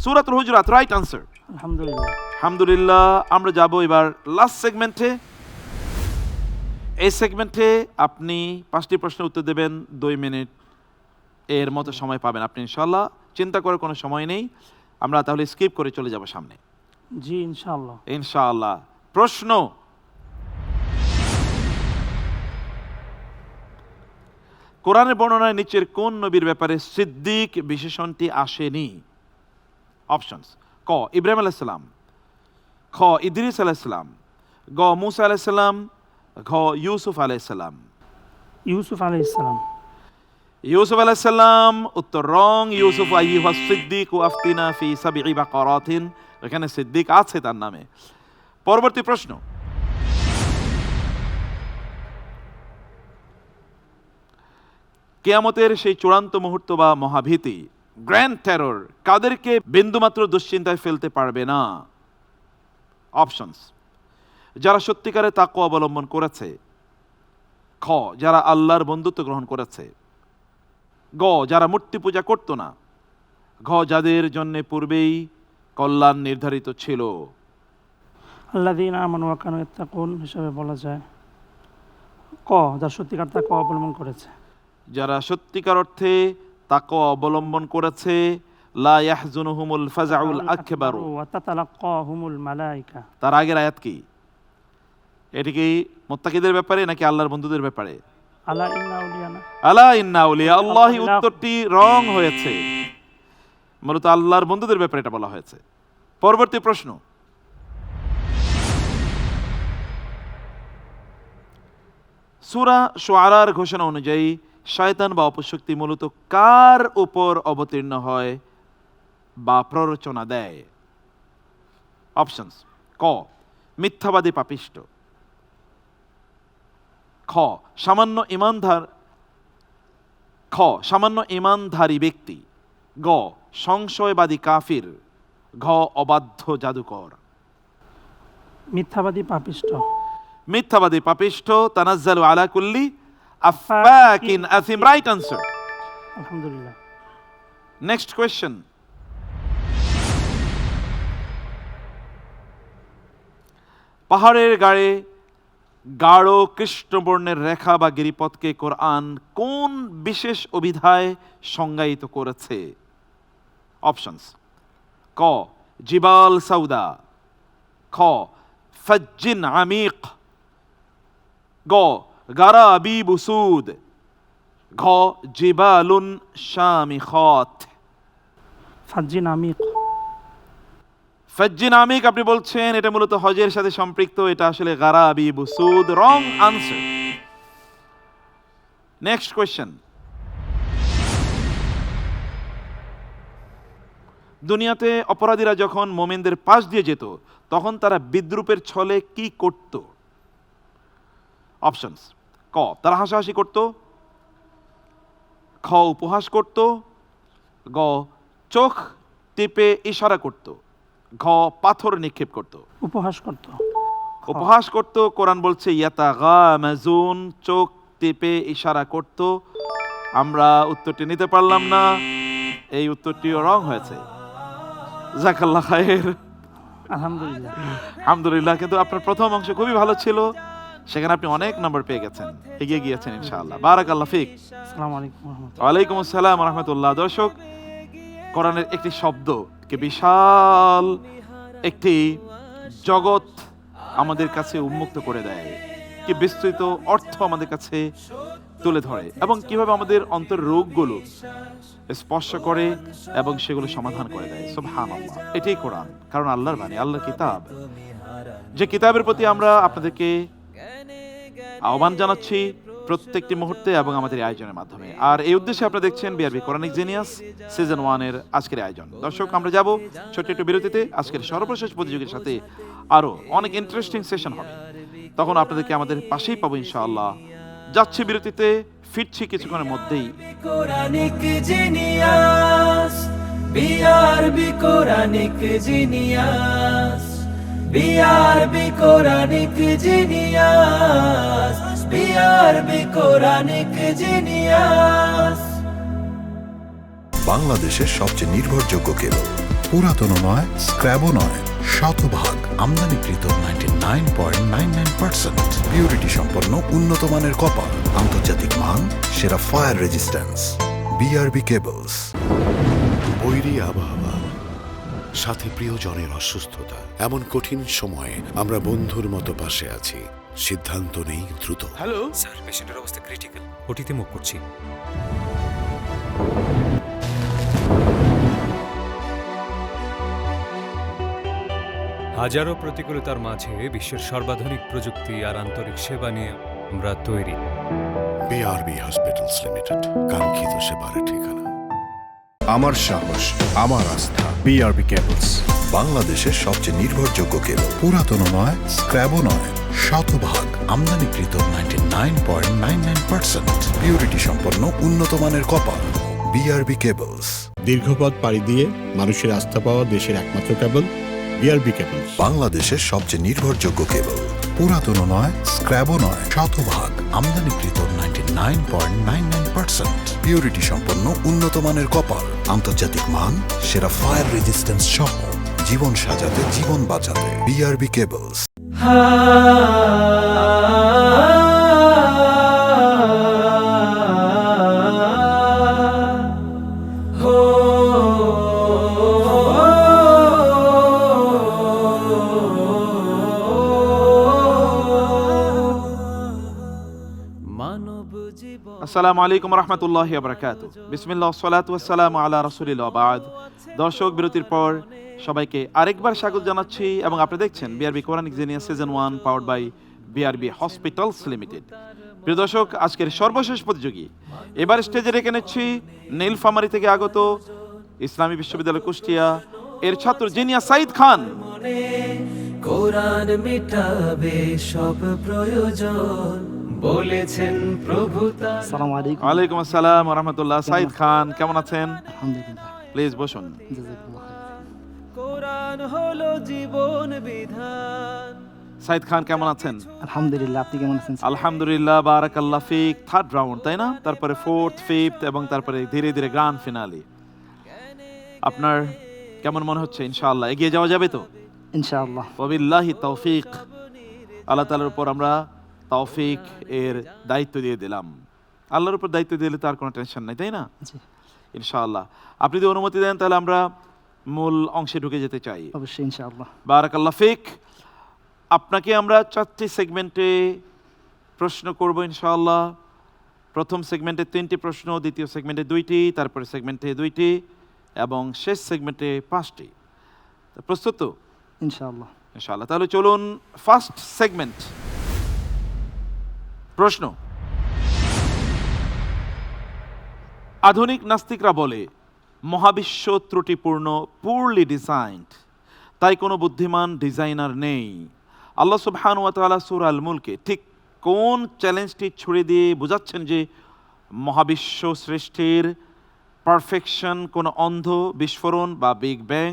সূরাতুল হুজুরাত, রাইট আনসার। আলহামদুলিল্লাহ। আলহামদুলিল্লাহ। আমরা যাব এবার লাস্ট সেগমেন্টে। এই সেগমেন্টে আপনি 5টি প্রশ্নের উত্তর দেবেন, 2 মিনিট এর মতো সময় পাবেন আপনি ইনশাআল্লাহ। চিন্তা করার কোনো সময় নেই। আমরা তাহলে স্কিপ করে চলে যাব সামনে। জি, ইনশাআল্লাহ। ইনশাআল্লাহ। প্রশ্ন: কোরআনের বর্ণনায় নিচের কোন নবীর ব্যাপারে সিদ্দিক বিশেষণটি আসেনি? অপশনস: ক, ইব্রাহিম আলাইহিস সালাম। খ, ইদ্রিস আলাইহিস সালাম। গ, মূসা আলাইহিস সালাম। ঘ, ইউসুফ আলাইহিস সালাম। ইউসুফ আলাইহিস সালাম। ইউসুফ আলাইহিস সালাম। উত্তর রং। ইউসুফ আইয়ুহাস সিদ্দিক আফতিনা ফি সাবঈ বাকারাতিন। এখানে সিদ্দিক আছে তার নামে। পরবর্তী প্রশ্ন: কিয়ামতের সেই চূড়ান্ত মুহূর্ত বা মহাভীতি, গ্র্যান্ড টেরর, কাদেরকে বিন্দুমাত্র দুশ্চিন্তায় ফেলতে পারবে না? অপশনস: যারা সত্যিকারে তাকওয়া অবলম্বন করেছে। খ, যারা আল্লাহর বন্ধুত্ব গ্রহণ করেছে। গ, যারা মূর্তি পূজা করত না। ঘ, যাদের জন্য পূর্বেই কল্যাণ নির্ধারিত ছিল। আল্লাযীনা আমানু ওয়া কানু ইয়াত্তাকুন হিসাবে বলা যায় ক, যারা সত্যিকার তাকওয়া অবলম্বন করেছে। যারা সত্যিকার অর্থে তাকওয়া অবলম্বন করেছে। লা ইয়াহজুনুহুমুল ফাজাউল আকবার। ওয়া তাতালাক্কাহুমুল মালায়েকা। তার আগের আয়াত কি? এটি কি মুত্তাকিদের ব্যাপারে নাকি আল্লাহর বন্ধুদের ব্যাপারে? আলা ইন্না আউলিয়ানা। আলা ইন্না আউলিয়া আল্লাহি, উত্তরটি রং হয়েছে। মূলত আল্লাহর বন্ধুদের ব্যাপারে এটা বলা হয়েছে। পরবর্তী প্রশ্ন, সূরা শুআরার ঘোষণা অনুযায়ী শয়তান বা অপশক্তি মূলত কার উপর অবতীর্ণ হয় বা প্ররোচনা দেয়? অপশনস: ক, মিথ্যাবাদী পাপিষ্ট। খ, সামান্য ঈমানধারী ব্যক্তি। গ, সংশয়বাদী কাফির। ঘ, অবাধ্য জাদুকর। মিথ্যাবাদী পাপিষ্ট। মিথ্যাবাদী পাপিষ্ট। তানাজ্জালু আলা কুল্লি আফাকিন আসিম। Right answer. আলহামদুলিল্লাহ। নেক্সট কোয়েশ্চেন, পাহাড়ের গায়ে গাঢ় কৃষ্ণবর্ণের রেখা বা গিরিপথকে কোরআন কোন বিশেষ অভিধায় সংজ্ঞায়িত করেছে? অপশনস: ক, জিবাল সাউদা। খ, ফজ্জিন আমিক। গ, গারাবি বুসুদ। ঘ, জিবালুন শামিখাত। ফাজ্জিন আমিক। ফজ্জিন আমিক আপনি বলছেন, এটা মূলত হজের সাথে সম্পৃক্ত। এটা আসলে গারাবি বুসুদ। Wrong answer. নেক্সট কোয়েশ্চেন, দুনিয়াতে অপরাধীরা যখন মোমেনদের পাশ দিয়ে যেত তখন তারা বিদ্রূপের ছলে কি করত? অপশনস: ক, তারা হাসাহাসি করত। খ, উপহাস করত। গ, চোখ টিপে ইশারা করত। ঘ, পাথর নিক্ষেপ করত। উপহাস করত। উপহাস করত। কোরআন বলছে ইয়াতাগামাজুন, চোখ টিপে ইশারা করত। আমরা উত্তরটি নিতে পারলাম না, এই উত্তরটিও রং হয়েছে। জাযাকাল্লাহ খায়ের। আলহামদুলিল্লাহ। আলহামদুলিল্লাহ। কিন্তু আপনার প্রথম অংশ খুবই ভালো ছিল, সেখানে আপনি অনেক নম্বর পেয়ে গেছেন, এগিয়ে গিয়েছেন ইনশাআল্লাহ। বারাকাল্লাহ ফিক। আসসালামু আলাইকুম ওয়া রাহমাতুল্লাহ। ওয়ালাইকুম আসসালাম ওয়া রাহমাতুল্লাহ। দর্শক, কোরআনের একটি শব্দকে বিশাল একটি জগৎ আমাদের কাছে উন্মুক্ত করে দেয়, কি বিস্তৃত অর্থ আমাদের কাছে তুলে ধরে, এবং কিভাবে আমাদের অন্তর রোগগুলো স্পর্শ করে এবং সেগুলো সমাধান করে দেয়। সুবহানাল্লাহ। এটাই কোরআন, কারণ আল্লাহর বাণী, আল্লাহর কিতাব, যে কিতাবের প্রতি আমরা আপনাদেরকে আহ্বান জানাচ্ছি প্রত্যেকটি মুহূর্তে এবং আমাদের এই আয়োজনের মাধ্যমে। আর এই উদ্দেশ্যে আপনারা দেখছেন বিআরবি কোরআনিক জিনিয়াস সিজন 1 এর আজকের আয়োজন। দর্শক, আমরা যাব ছোট্ট একটু বিরতিতে। আজকের সর্বশেষ প্রতিযোগীর সাথে আরো অনেক ইন্টারেস্টিং সেশন হবে, তখন আপনাদেরকে আমাদের পাশেই পাবো ইনশাআল্লাহ। যাচ্ছি বিরতিতে, ফিরছি কিছুক্ষণের মধ্যেই। Quranic genius, BRB Quranic genius, BRB Quranic genius, BRB Quranic genius. বাংলাদেশের সবচেয়ে নির্ভরযোগ্য কেবল, পুরাতন নয়, স্ক্র্যাবও নয়, শতভাগ আমদানিকৃত 99.99% পিউরিটি সম্পন্ন উন্নত মানের কপার, আন্তর্জাতিক মান, সেরা ফায়ার রেজিস্ট্যান্স। BRB cables. বৈরী আবহাওয়া, সাথে প্রিয়জনের অসুস্থতা, এমন কঠিন সময়ে আমরা বন্ধুর মতো পাশে আছি। সিদ্ধান্ত নেই দ্রুত। হ্যালো স্যার, পেশেন্টের অবস্থা ক্রিটিক্যাল, ওটিতে মুভ করছি। হাজারো প্রতিকূলতার মাঝে বিশ্বের সর্বাধুনিক প্রযুক্তি আর আন্তরিক সেবা নিয়ে আমরা তৈরি। বিআরবি হসপিটালস লিমিটেড, কাঙ্ক্ষিত সেবার ঠিকানা। আমার সাহস, আমার আস্থা, বিআরবি কেবলস। বাংলাদেশের সবচেয়ে নির্ভরযোগ্য কেবল, পুরাতন নয়, স্ক্র্যাবও নয়, শতভাগ আমদানিকৃত 99.99% পিউরিটি সম্পন্ন উন্নত মানের কপার। BRB cables. দীর্ঘপথ পাড়ি দিয়ে মানুষের আস্থা পাওয়া দেশের একমাত্র কেবল বিআরবি কেবলস। বাংলাদেশের সবচেয়ে নির্ভরযোগ্য কেবল, পুরাতন নয়, স্ক্র্যাবও নয়, শতভাগ আমদানিকৃত 99.99% পিউরিটি সম্পন্ন উন্নত মানের কপার, আন্তর্জাতিক মান, সেরা ফায়ার রেজিস্ট্যান্স সহ জীবন সাজাতে জীবন বাঁচাতে বিআরবি কেবলস। আসসালামু আলাইকুম রহমতুল্লাহি ওয়া বারাকাতুহু। বিসমিল্লাহ ওয়াসসালাতু ওয়াসসালামু আলা রাসূলিল্লাহ ওয়া বা'দ। দর্শক, বিরতির পর সবাইকে আরেকবার স্বাগত জানাচ্ছি এবং আপনারা দেখছেন BRB Quranic genius season 1 powered by BRB hospitals limited. প্রিয় দর্শক, আজকের সর্বশেষ প্রতিযোগী এবার স্টেজে রেখে নিচ্ছি নীলফামারী থেকে আগত ইসলামী বিশ্ববিদ্যালয় কুষ্টিয়া এর ছাত্র জিনিয়া সাইদ খান। কোরআন মিটাবে সব প্রয়োজন বলেছেন প্রভু তার। আসসালামু আলাইকুম। ওয়ালাইকুম আসসালাম ওয়া রাহমাতুল্লাহ। সাইদ খান কেমন আছেন? আলহামদুলিল্লাহ। প্লিজ বসুন। জাযাকাল্লাহ খাইর। কোরআন হলো জীবন বিধান। সাইদ খান কেমন আছেন? আলহামদুলিল্লাহ, আপনি কেমন আছেন? আলহামদুলিল্লাহ, বারাকাল্লাহ ফিক। থার্ড রাউন্ড, তাই না? তারপরে ফোর্থ, ফিফথ এবং তারপরে ধীরে ধীরে গ্র্যান্ড ফিনালে। আপনার কেমন মনে হচ্ছে? ইনশাআল্লাহ এগিয়ে যাওয়া যাবে তো? ইনশাআল্লাহ। ওয়াবিল্লাহি তৌফিক। আল্লাহ তাআলার উপর আমরা তৌফিক এর দায়িত্ব দিয়ে দিলাম। আল্লাহর উপর দায়িত্ব দিলে তার কোনো টেনশন নাই, তাই না? জি, ইনশাআল্লাহ। আপনি যদি অনুমতি দেন তাহলে আমরা মূল অংশে ঢুকে যেতে চাই। অবশ্যই ইনশাআল্লাহ। বারাকাল্লাহ ফিক। আপনাকে আমরা 4টি সেগমেন্টে প্রশ্ন করব ইনশাআল্লাহ। প্রথম সেগমেন্টে 3টি প্রশ্ন, দ্বিতীয় সেগমেন্টে 2টি, তারপরে সেগমেন্টে 2টি এবং শেষ সেগমেন্টে 5টি। প্রস্তুত তো? ইনশাআল্লাহ। ইনশাআল্লাহ। তাহলে চলুন ফার্স্ট সেগমেন্ট। প্রশ্ন: আধুনিক নাস্তিকরা বলে মহাবিশ্ব ত্রুটিপূর্ণ, পুরলি ডিজাইনড, তাই কোনো বুদ্ধিমান ডিজাইনার নেই। আল্লাহ সুবহানাহু ওয়া তাআলা সূরা আল মুলকে ঠিক কোন চ্যালেঞ্জটি ছুড়ে দিয়ে বোঝাচ্ছেন যে মহাবিশ্ব সৃষ্টির পারফেকশন কোনো অন্ধ বিস্ফোরণ বা বিগ ব্যাং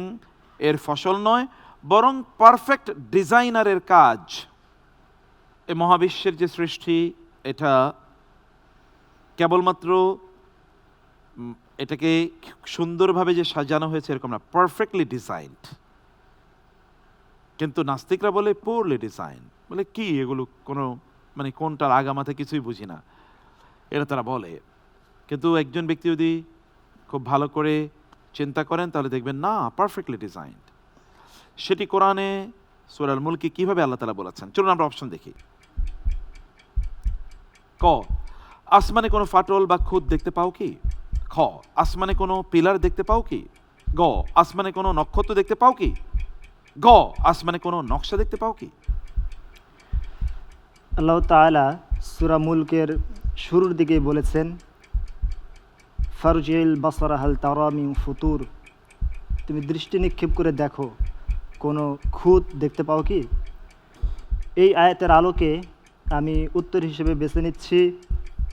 এর ফসল নয়, বরং পারফেক্ট ডিজাইনারের কাজ। এই মহাবিশ্বের যে সৃষ্টি, এটা কেবলমাত্র এটাকে সুন্দরভাবে যে সাজানো হয়েছে এরকম না, পারফেক্টলি ডিজাইনড। কিন্তু নাস্তিকরা বলে পুরলি ডিজাইন। বলে কি এগুলো, কোনো মানে কোনটার আগামাথা কিছুই বুঝি না, এটা তারা বলে। কিন্তু একজন ব্যক্তি যদি খুব ভালো করে চিন্তা করেন তাহলে দেখবেন না, পারফেক্টলি ডিজাইনড। সেটি কোরআনে সূরা আল মুলকে কিভাবে আল্লাহ তাআলা বলেছেন। চলুন আমরা অপশন দেখি। ক, আসমানে কোনো ফাটল বা খুঁত দেখতে পাও কি? খ, আসমানে কোনো পিলার দেখতে পাও কি? গ, আসমানে কোনো নক্ষত্র দেখতে পাও কি? গ, আসমানে কোনো নকশা দেখতে পাও কি? আল্লাহ তাআলা সূরা মুলকের শুরুর দিকে বলেছেন, ফারজিল বাসারা হাল তারা মিন ফুতুর, তুমি দৃষ্টি নিক্ষেপ করে দেখো কোনো খুঁত দেখতে পাও কি? এই আয়াতের আলোকে আমি উত্তর হিসেবে বেছে নিচ্ছি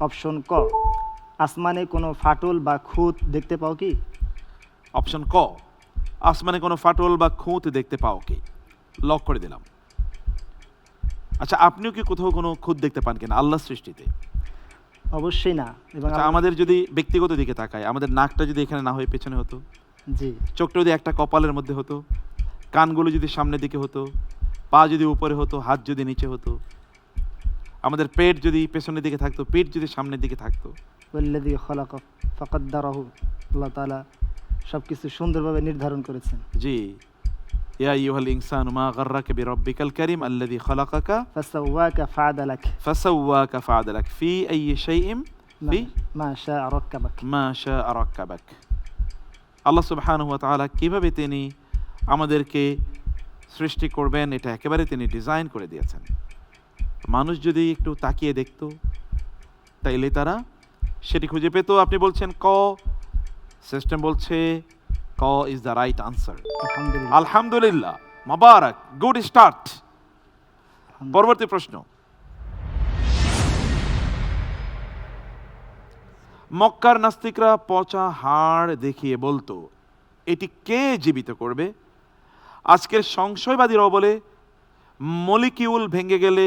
অপশন ক, আসমানে কোনো ফাটল বা খুঁত দেখতে পাও কি? অপশন ক, আসমানে কোনো ফাটল বা খুঁত দেখতে পাও কি? লক করে দিলাম। আচ্ছা, আপনিও কি কোথাও কোনো খুঁত দেখতে পান কিনা আল্লাহর সৃষ্টিতে? অবশ্যই না। এবং আচ্ছা, আমাদের যদি ব্যক্তিগত দিকে তাকাই, আমাদের নাকটা যদি এখানে না হয়ে পেছনে হতো, জি, চোখটা যদি একটা কপালের মধ্যে হতো, কানগুলো যদি সামনের দিকে হতো, পা যদি উপরে হতো, হাত যদি নিচে হতো, আমাদের পেট যদি পেছনের দিকে থাকতো, পিঠ যদি সামনের দিকে থাকতো। ওয়াল্লাযী খালাক ফাকাদ্দারাহু, আল্লাহ তাআলা সবকিছু সুন্দরভাবে নির্ধারণ করেছেন। জি, ইয়া আইয়ুহাল ইনসানু মা গাররাকা বিরাব্বিকাল কারীম আল্লাযী খালাকাকা ফাসাওয়াকা ফাআদালাক ফাসাওয়াকা ফাআদালাক ফি আইয়ি শাইইন ফি মা শাআ রাক্কাবাক। মা শাআ রাক্কাবাক। আল্লাহ সুবহানাহু ওয়া তাআলা কিভাবে তিনি আমাদেরকে সৃষ্টি করবেন এটা একেবারে তিনি ডিজাইন করে দিয়েছেন। মানুষ যদি একটু তাকিয়ে দেখতো তাইলে তারা সেটি খুঁজে পেত। আপনি বলছেন ক, সিস্টেম বলছে ক ইজ দ্য রাইট আনসার। আলহামদুলিল্লাহ। আলহামদুলিল্লাহ, মোবারক, গুড স্টার্ট। পরবর্তী প্রশ্ন: মক্কার নাস্তিকরা পচা হাড় দেখিয়ে বলতো এটি কে জীবিত করবে? আজকের সংশয়বাদীরাও বলে মলিকিউল ভেঙে গেলে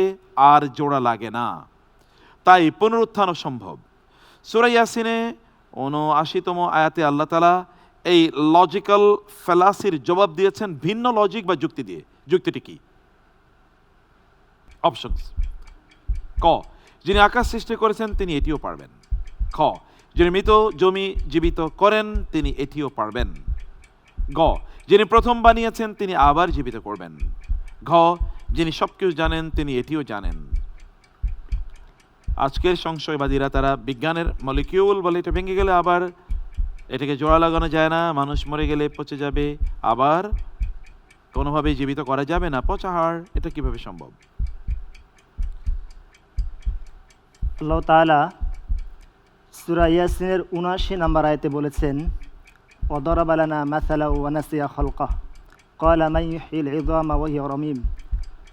আর জোড়া লাগে না, তাই পুনরুত্থানও সম্ভব। সূরা ইয়াসিনে ৭৯তম আয়াতে আল্লাহ তাআলা এই লজিক্যাল ফ্যালাসির জবাব দিয়েছেন ভিন্ন লজিক বা যুক্তি দিয়ে। যুক্তিটি কি? অপশনস: ক, যিনি আকাশ সৃষ্টি করেছেন তিনি এটিও পারবেন। খ, যিনি মৃত জমি জীবিত করেন তিনি এটিও পারবেন। গ, যিনি প্রথম বানিয়েছেন তিনি আবার জীবিত করবেন। ঘ, যিনি সবকিছু জানেন তিনি এটিও জানেন। আজকের সংশয়বাদীরা তারা বিজ্ঞানের মলিকিউল বলে এটা ভেঙে গেলে আবার এটাকে জোড়া লাগানো যায় না, মানুষ মরে গেলে পচে যাবে, আবার কোনোভাবেই জীবিত করা যাবে না, পচা হাড়, এটা কিভাবে সম্ভব? আল্লাহ তাআলা সূরা ইয়াসিনের ৭৯ নম্বর আয়াতে বলেছেন, ওয়াদরাবা লানা মাসালা ওয়া নাসিয়া খালকাহ ক্বালা মান ইউহয়িল ইযামা ওয়া হিয়া রামীম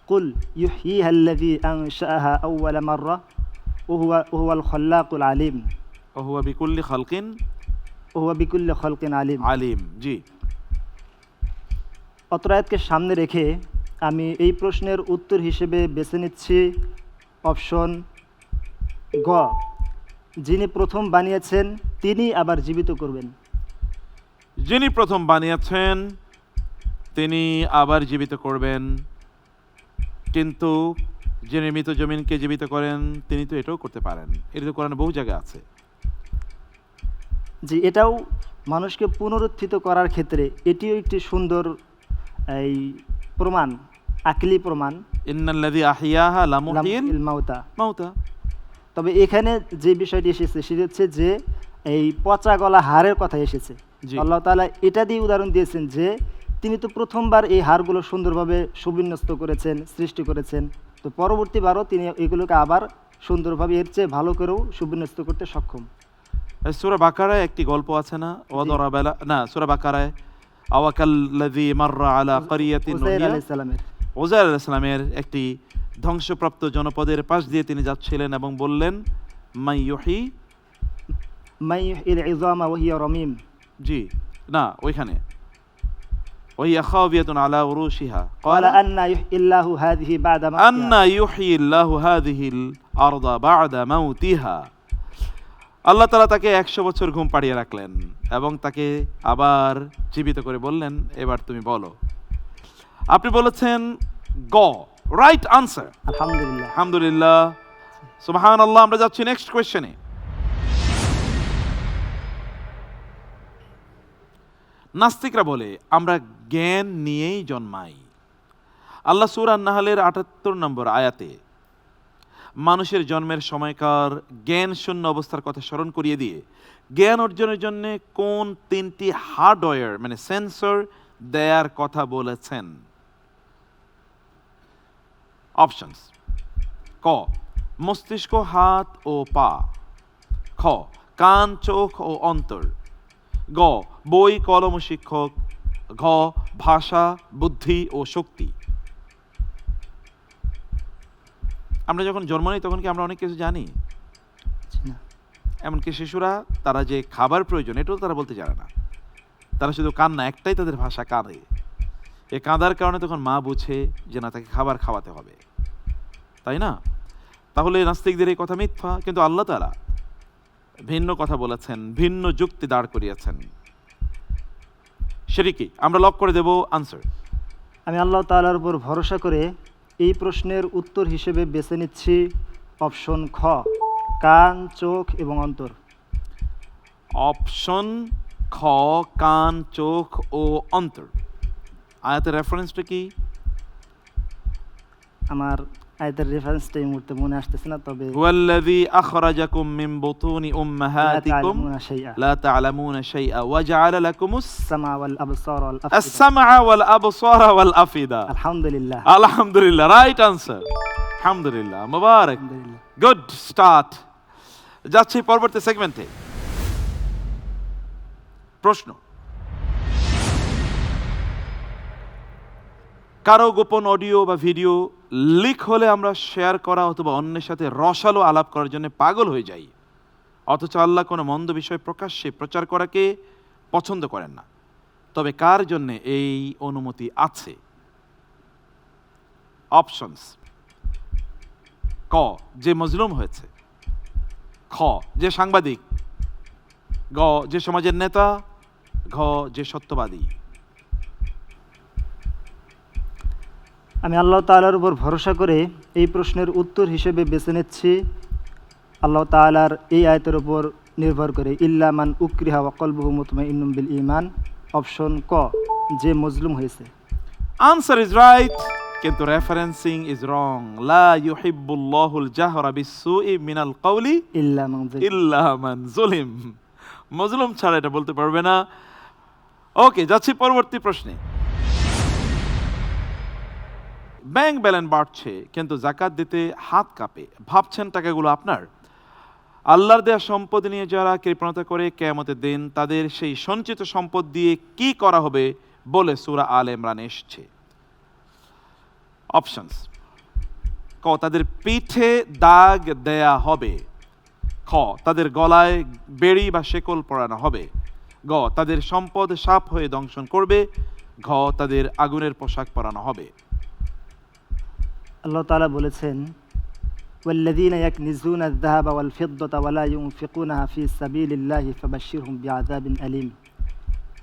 কুল ইউহয়িহা আল্লাযী আনশাআহা আউওয়ালা মাররা ওয়া হুয়াল খাল্লাকুল আলীম। হুয়া বিকুল্লি খালকিন আলীম। আলিম। জি। অত্র আয়াতকে সামনে রেখে আমি এই প্রশ্নের উত্তর হিসেবে বেছে নিচ্ছি অপশন গ, যিনি প্রথম বানিয়েছেন তিনি আবার জীবিত করবেন। যিনি প্রথম বানিয়েছেন তিনি আবার জীবিত করবেন, কিন্তু যিনি মৃত জমিনকে জীবিত করেন তিনি তো এটাও করতে পারেন। এটা তো কোরআনে বহু জায়গায় আছে। জি, এটাও মানুষকে পুনরুত্থিত করার ক্ষেত্রে এটিও একটি সুন্দর এই প্রমাণ, আকলি প্রমাণ। ইন্নাল্লাযী আহইয়াহা লামুহয়িল মাউতা। তবে এখানে যে বিষয়টি এসেছে সেটা হচ্ছে যে এই পচা গলা হাড়ের কথা এসেছে। আল্লাহ তাআলা এটা দিয়ে উদাহরণ দিয়েছেন যে তিনি তো প্রথমবার এই হাড়গুলো সুন্দরভাবে সুবিন্যস্ত করেছেন, সৃষ্টি করেছেন, তো পরবর্তীবারও তিনি এগুলোকে আবার সুন্দরভাবে এর চেয়ে ভালো করেও সুবিন্যস্ত করতে সক্ষম। সূরা বাকারায় একটি গল্প আছে না? সূরা বাকারায় আওয়াকাল্লাযী মাররা আলা কারিয়াতিন উযাইর আলাইহিস সালামের উযাইর আলাইহিস সালামের একটি ধ্বংসপ্রাপ্ত জনপদের পাশ দিয়ে তিনি যাচ্ছিলেন এবং বললেন মান ইউহয়িল ইযামা ওয়া হিয়া রামীম। জি, না, ওইখানে ওয়াহিয়া খাওয়িয়াতুন আলা উরুশিহা ক্বালা আন্না ইউহয়িল্লাহু হাযিহি বা'দা মাউতিহা আন্না ইউহয়িল্লাহু হাযিহিল আরদা বা'দা মাউতিহা। আল্লাহ তাআলা তাকে 100 বছর ঘুম পাড়িয়ে রাখলেন এবং তাকে আবার জীবিত করে বললেন, এবার তুমি বলো। আপনি বলেছেন গ, রাইট আনসার। আলহামদুলিল্লাহ। আলহামদুলিল্লাহ, সুবহানাল্লাহ। আমরা যাচ্ছি নেক্সট কোয়েশ্চেনে। নাস্তিকরা বলে আমরা জ্ঞান নিয়েই জন্মাই। আল্লাহ সূরা আন-নাহলের ৭৮ নম্বর আয়াতে মানুষের জন্মের সময়কার জ্ঞান শূন্য অবস্থার কথা স্মরণ করিয়ে দিয়ে জ্ঞান অর্জনের জন্য কোন 3টি হার্ডওয়্যার মানে সেন্সর দেয়ার কথা বলেছেন? অপশনস: ক, মস্তিষ্ক, হাত ও পা। খ, কান, চোখ ও অন্তর। গ, বই, কলম ও শিক্ষক। ঘ, ভাষা, বুদ্ধি ও শক্তি। আমরা যখন জন্ম নিই তখন কি আমরা অনেক কিছু জানি? এমনকি শিশুরা তারা যে খাবার প্রয়োজন এটাও তারা বলতে জানে না। তারা শুধু কান্না, একটাই তাদের ভাষা, কাঁদে। এই কাঁদার কারণে তখন মা বুঝে যে না, তাকে খাবার খাওয়াতে হবে, তাই না? তাহলে নাস্তিকদের এই কথা মিথ্যা, কিন্তু আল্লাহ তাআলা ভিন্ন কথা বলেছেন, ভিন্ন যুক্তি দাঁড় করিয়েছেন। সেটি কি? আমরা লক করে দেব আনসার। আমি আল্লাহ তাআলার উপর ভরসা করে এই প্রশ্নের উত্তর হিসেবে বেছে নিচ্ছি অপশন খ, কান, চোখ এবং অন্তর। অপশন খ, কান, চোখ ও অন্তর। আয়াতের রেফারেন্সটা কি? আমার আয়াতের রেফারেন্সটা এই মুহূর্তে মনে আসতেছে না, তবে হুয়াল্লাযী আখরাজাকুম মিন বুতুনি উম্মাহাতিকুম লা তা'লামুনা শাইআ ওয়া জা'আলা লাকুমুস সামা ওয়াল আবসার ওয়াল আফিদা। আস-সামআ ওয়াল আবসারা ওয়াল আফিদা। আলহামদুলিল্লাহ। আলহামদুলিল্লাহ, রাইট আনসার। আলহামদুলিল্লাহ, মুবারক, গুড স্টার্ট। যাচ্ছি পরবর্তী সেগমেন্টে। প্রশ্ন: কারো গোপন অডিও বা ভিডিও লিক হলে আমরা শেয়ার করা অথবা অন্যের সাথে রসালো আলাপ করার জন্য পাগল হয়ে যাই, অথচ আল্লাহ কোনো মন্দ বিষয় প্রকাশ্যে প্রচার করাকে পছন্দ করেন না। তবে কার জন্য এই অনুমতি আছে? অপশনস: ক, যে মজলুম হয়েছে। খ যে সাংবাদিক, গ যে সমাজের নেতা, ঘ যে সত্যবাদী। আমি আল্লাহ তাআলার উপর ভরসা করে এই প্রশ্নের উত্তর হিসেবে বেছে নিচ্ছি আল্লাহ তাআলার এই আয়াতের উপর নির্ভর করে, ইল্লা মান উকরিহা ওয়া কলবুহু মুতমাইন্নুম বিল ঈমান, অপশন ক যে মজলুম হয়েছে। আনসার ইজ রাইট, কিন্তু রেফারেন্সিং ইজ রং। লা ইউহিব্বুল্লাহুল জাহরা বিসসুই মিনাল কওলি ইল্লা মান যালিম। ইল্লা মান যুলিম। মজলুম ছাড়া এটা বলতে পারবে না। ওকে, যাচ্ছি পরবর্তী প্রশ্নে। ব্যাংক ব্যালেন্স বাড়ছে কিন্তু জাকাত দিতে হাত কাঁপে, ভাবছেন টাকাগুলো আপনার। আল্লাহর দেয়া সম্পদ নিয়ে যারা কৃপণতা করে কিয়ামতের দিন তাদের সেই সঞ্চিত সম্পদ দিয়ে কি করা হবে বলে সূরা আলে ইমরান এসেছে। অপশনস: ক তাদের পিঠে দাগ দেয়া হবে, খ তাদের গলায় বেড়ি বা শেকল পরানো হবে, গ তাদের সম্পদ সাপ হয়ে দংশন করবে, ঘ তাদের আগুনের পোশাক পরানো হবে। আল্লাহ তাআলা বলেছেন, ওয়াল্লাযীনা ইয়াকনিজুনা আয-যাহাবা ওয়াল ফিদ্দাতা ওয়া লা ইউনফিকুনাহা ফী সাবিলিল্লাহি ফাবাশশিরহুম বিআযাবিন আলীম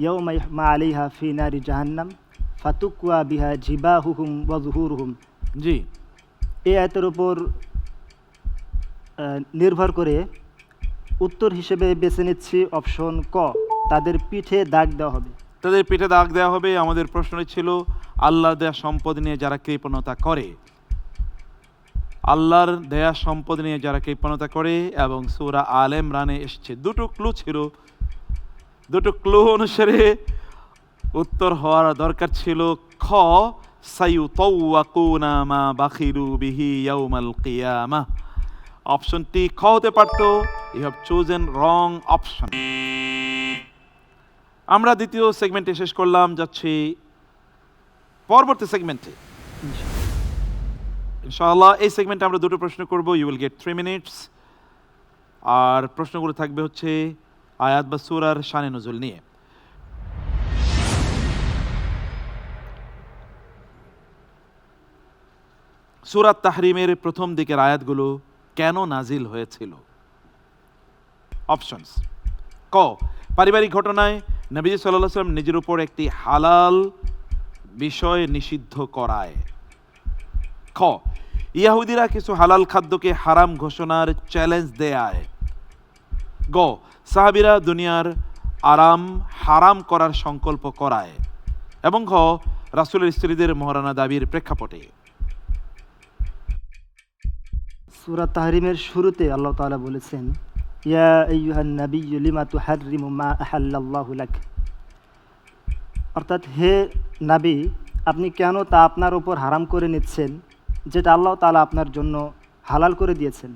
ইয়াওমা ইউহমা আলাইহা ফী নারি জাহান্নাম ফাতুকওয়া বিহা জিবাহুহুম ওয়া যুহুরুহুম। জি, এই আয়াতের উপর নির্ভর করে উত্তর হিসেবে বেছে নিচ্ছি অপশন ক, তাদের পিঠে দাগ দেওয়া হবে। তাদের পিঠে দাগ দেওয়া হবে। আমাদের প্রশ্ন ছিল আল্লাহর দেয়া সম্পদ নিয়ে যারা কৃপণতা করে, আল্লাহর দেয়া সম্পদ নিয়ে যারা কৃপণতা করে, এবং সূরা আলে ইমরানে এসেছে। দুটো ক্লু ছিল, দুটো ক্লু অনুসারে উত্তর হওয়ার দরকার ছিল খ সায়ুতাওয়াকুনা মা বাখিলু বিহি ইয়াউমাল কিয়ামাহ। অপশনটি খ হতে পারত। You have chosen wrong option. আমরা দ্বিতীয় সেগমেন্টে শেষ করলাম, যাচ্ছি পরবর্তী সেগমেন্টে ইনশাআল্লাহ। এই সেগমেন্টে আমরা দুটো প্রশ্ন করব, ইউ উইল গেট 3 মিনিটস। আর প্রশ্নগুলো থাকবে হচ্ছে আয়াত বা সূরার শানে নুজুল নিয়ে। সূরা তাহরিমের প্রথম দিকের আয়াতগুলো কেন নাজিল হয়েছিল? অপশনস: ক পারিবারিক ঘটনায় নবী সাল্লাল্লাহু আলাইহি ওয়াসাল্লাম নিজের উপর একটি হালাল বিষয় নিষিদ্ধ করায়, খ ইহুদিরা কিছু হালাল খাদ্যকে হারাম ঘোষণার চ্যালেঞ্জ দেয়, গ সাহাবীরা দুনিয়ার আরাম হারাম করার সংকল্প করায়, এবং ঘ রাসূলের স্ত্রীদের মহারানা দাবির প্রেক্ষাপটে। সূরা তাহরিমের শুরুতে আল্লাহ তাআলা বলেছেন, ইয়া আইয়ুহান নাবিয়্যু লিমা তুহাররিমু মা আহাল্লাল্লাহু লাক, অর্থাৎ হে নবী, আপনি কেন তা আপনার উপর হারাম করে নিচ্ছেন যেটা আল্লাহ তাআলা আপনার জন্য হালাল করে দিয়েছেন।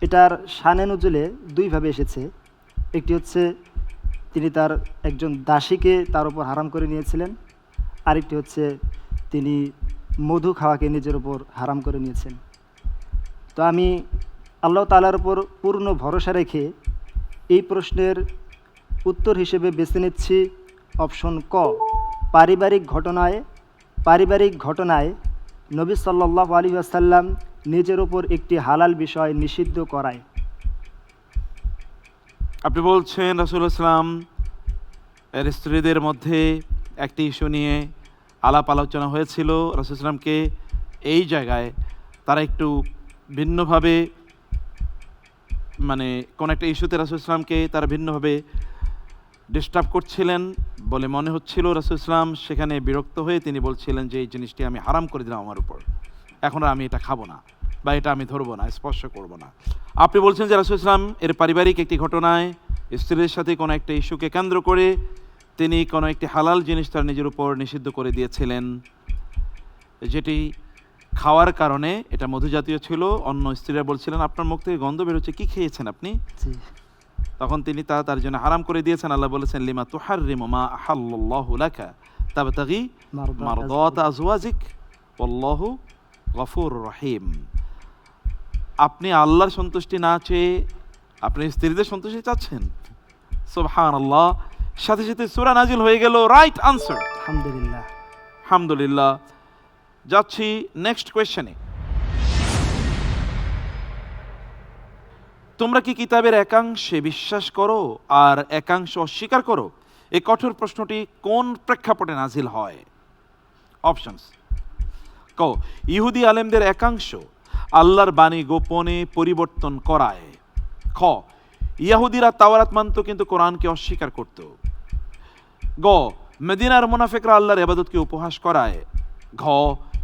এটার শানে নুজুলে দুইভাবে এসেছে। একটি হচ্ছে তিনি তার একজন দাসীকে তার উপর হারাম করে নিয়েছিলেন, আরেকটি হচ্ছে তিনি মধু খাওয়াকে নিজের উপর হারাম করে নিয়েছেন। তো আমি আল্লাহ তাআলার উপর পূর্ণ ভরসা রেখে এই প্রশ্নের উত্তর হিসেবে বেছে নিচ্ছি অপশন ক, পারিবারিক ঘটনায় নবী সাল্লাল্লাহু আলাইহি ওয়াসাল্লাম নিজের উপর একটি হালাল বিষয় নিষিদ্ধ করায়। আপনি বলছেন রাসূলুল্লাহ সাল্লাল্লাহু আলাইহি ওয়াসাল্লাম এর স্ত্রীদের মধ্যে একটি ইস্যু নিয়ে আলাপ আলোচনা হয়েছিল। রাসূলুল্লাহ সাল্লাল্লাহু আলাইহি ওয়াসাল্লামকে এই জায়গায় তারা একটু ভিন্নভাবে, মানে কোন একটা ইস্যুতে রাসূলুল্লাহ সাল্লাল্লাহু আলাইহি ওয়াসাল্লামকে তারা ভিন্নভাবে ডিস্টার্ব করছিলেন বলে মনে হচ্ছিল। রাসূলুল্লাহ সাল্লাল্লাহু আলাইহি ওয়াসাল্লাম সেখানে বিরক্ত হয়ে তিনি বলছিলেন যে এই জিনিসটি আমি হারাম করে দিলাম আমার উপর, এখন আর আমি এটা খাবো না বা এটা আমি ধরবো না, স্পর্শ করবো না। আপনি বলছেন যে রাসূলুল্লাহ সাল্লাল্লাহু আলাইহি ওয়াসাল্লাম এর পারিবারিক একটি ঘটনায় স্ত্রীর সাথে কোনো একটা ইস্যুকে কেন্দ্র করে তিনি কোনো একটি হালাল জিনিস তার নিজের উপর নিষিদ্ধ করে দিয়েছিলেন, যেটি খাওয়ার কারণে এটা মধু জাতীয় ছিল। অন্য স্ত্রীরা বলছিলেন আপনার মুখ থেকে গন্ধ বের হচ্ছে, কি খেয়েছেন আপনি? তখন তিনি তার জন্য হারাম করে দিয়েছেন। আল্লাহ বলেছেন, লিমা তুহাররিমু মা আহাল্লাল্লাহু লাকা তাবতাগি মারদাত আজওয়াজিক ওয়াল্লাহু গফুরুর রহিম। আপনি আল্লাহর সন্তুষ্টি না চেয়ে আপনি স্ত্রীদের সন্তুষ্টি চাচ্ছেন। সুবহানাল্লাহ। সাথে সাথে সূরা নাজিল হয়ে গেল। রাইট আনসার, আলহামদুলিল্লাহ। আলহামদুলিল্লাহ। যাচ্ছি নেক্সট কোয়েশ্চেনে। তোমরা কি কিতাবের একাংশে বিশ্বাস করো আর একাংশ অস্বীকার করো? এই কঠোর প্রশ্নটি কোন প্রেক্ষাপটে নাজিল হয়? অপশনস: ক, ইহুদি আলেমদের একাংশ আল্লাহর বাণী গোপনে পরিবর্তন করায়। খ, ইয়াহুদিরা তাওরাত মানত কিন্তু কোরআনকে অস্বীকার করত। গ, মদিনার মুনাফিকরা আল্লাহর ইবাদতকে উপহাস করায়। ঘ,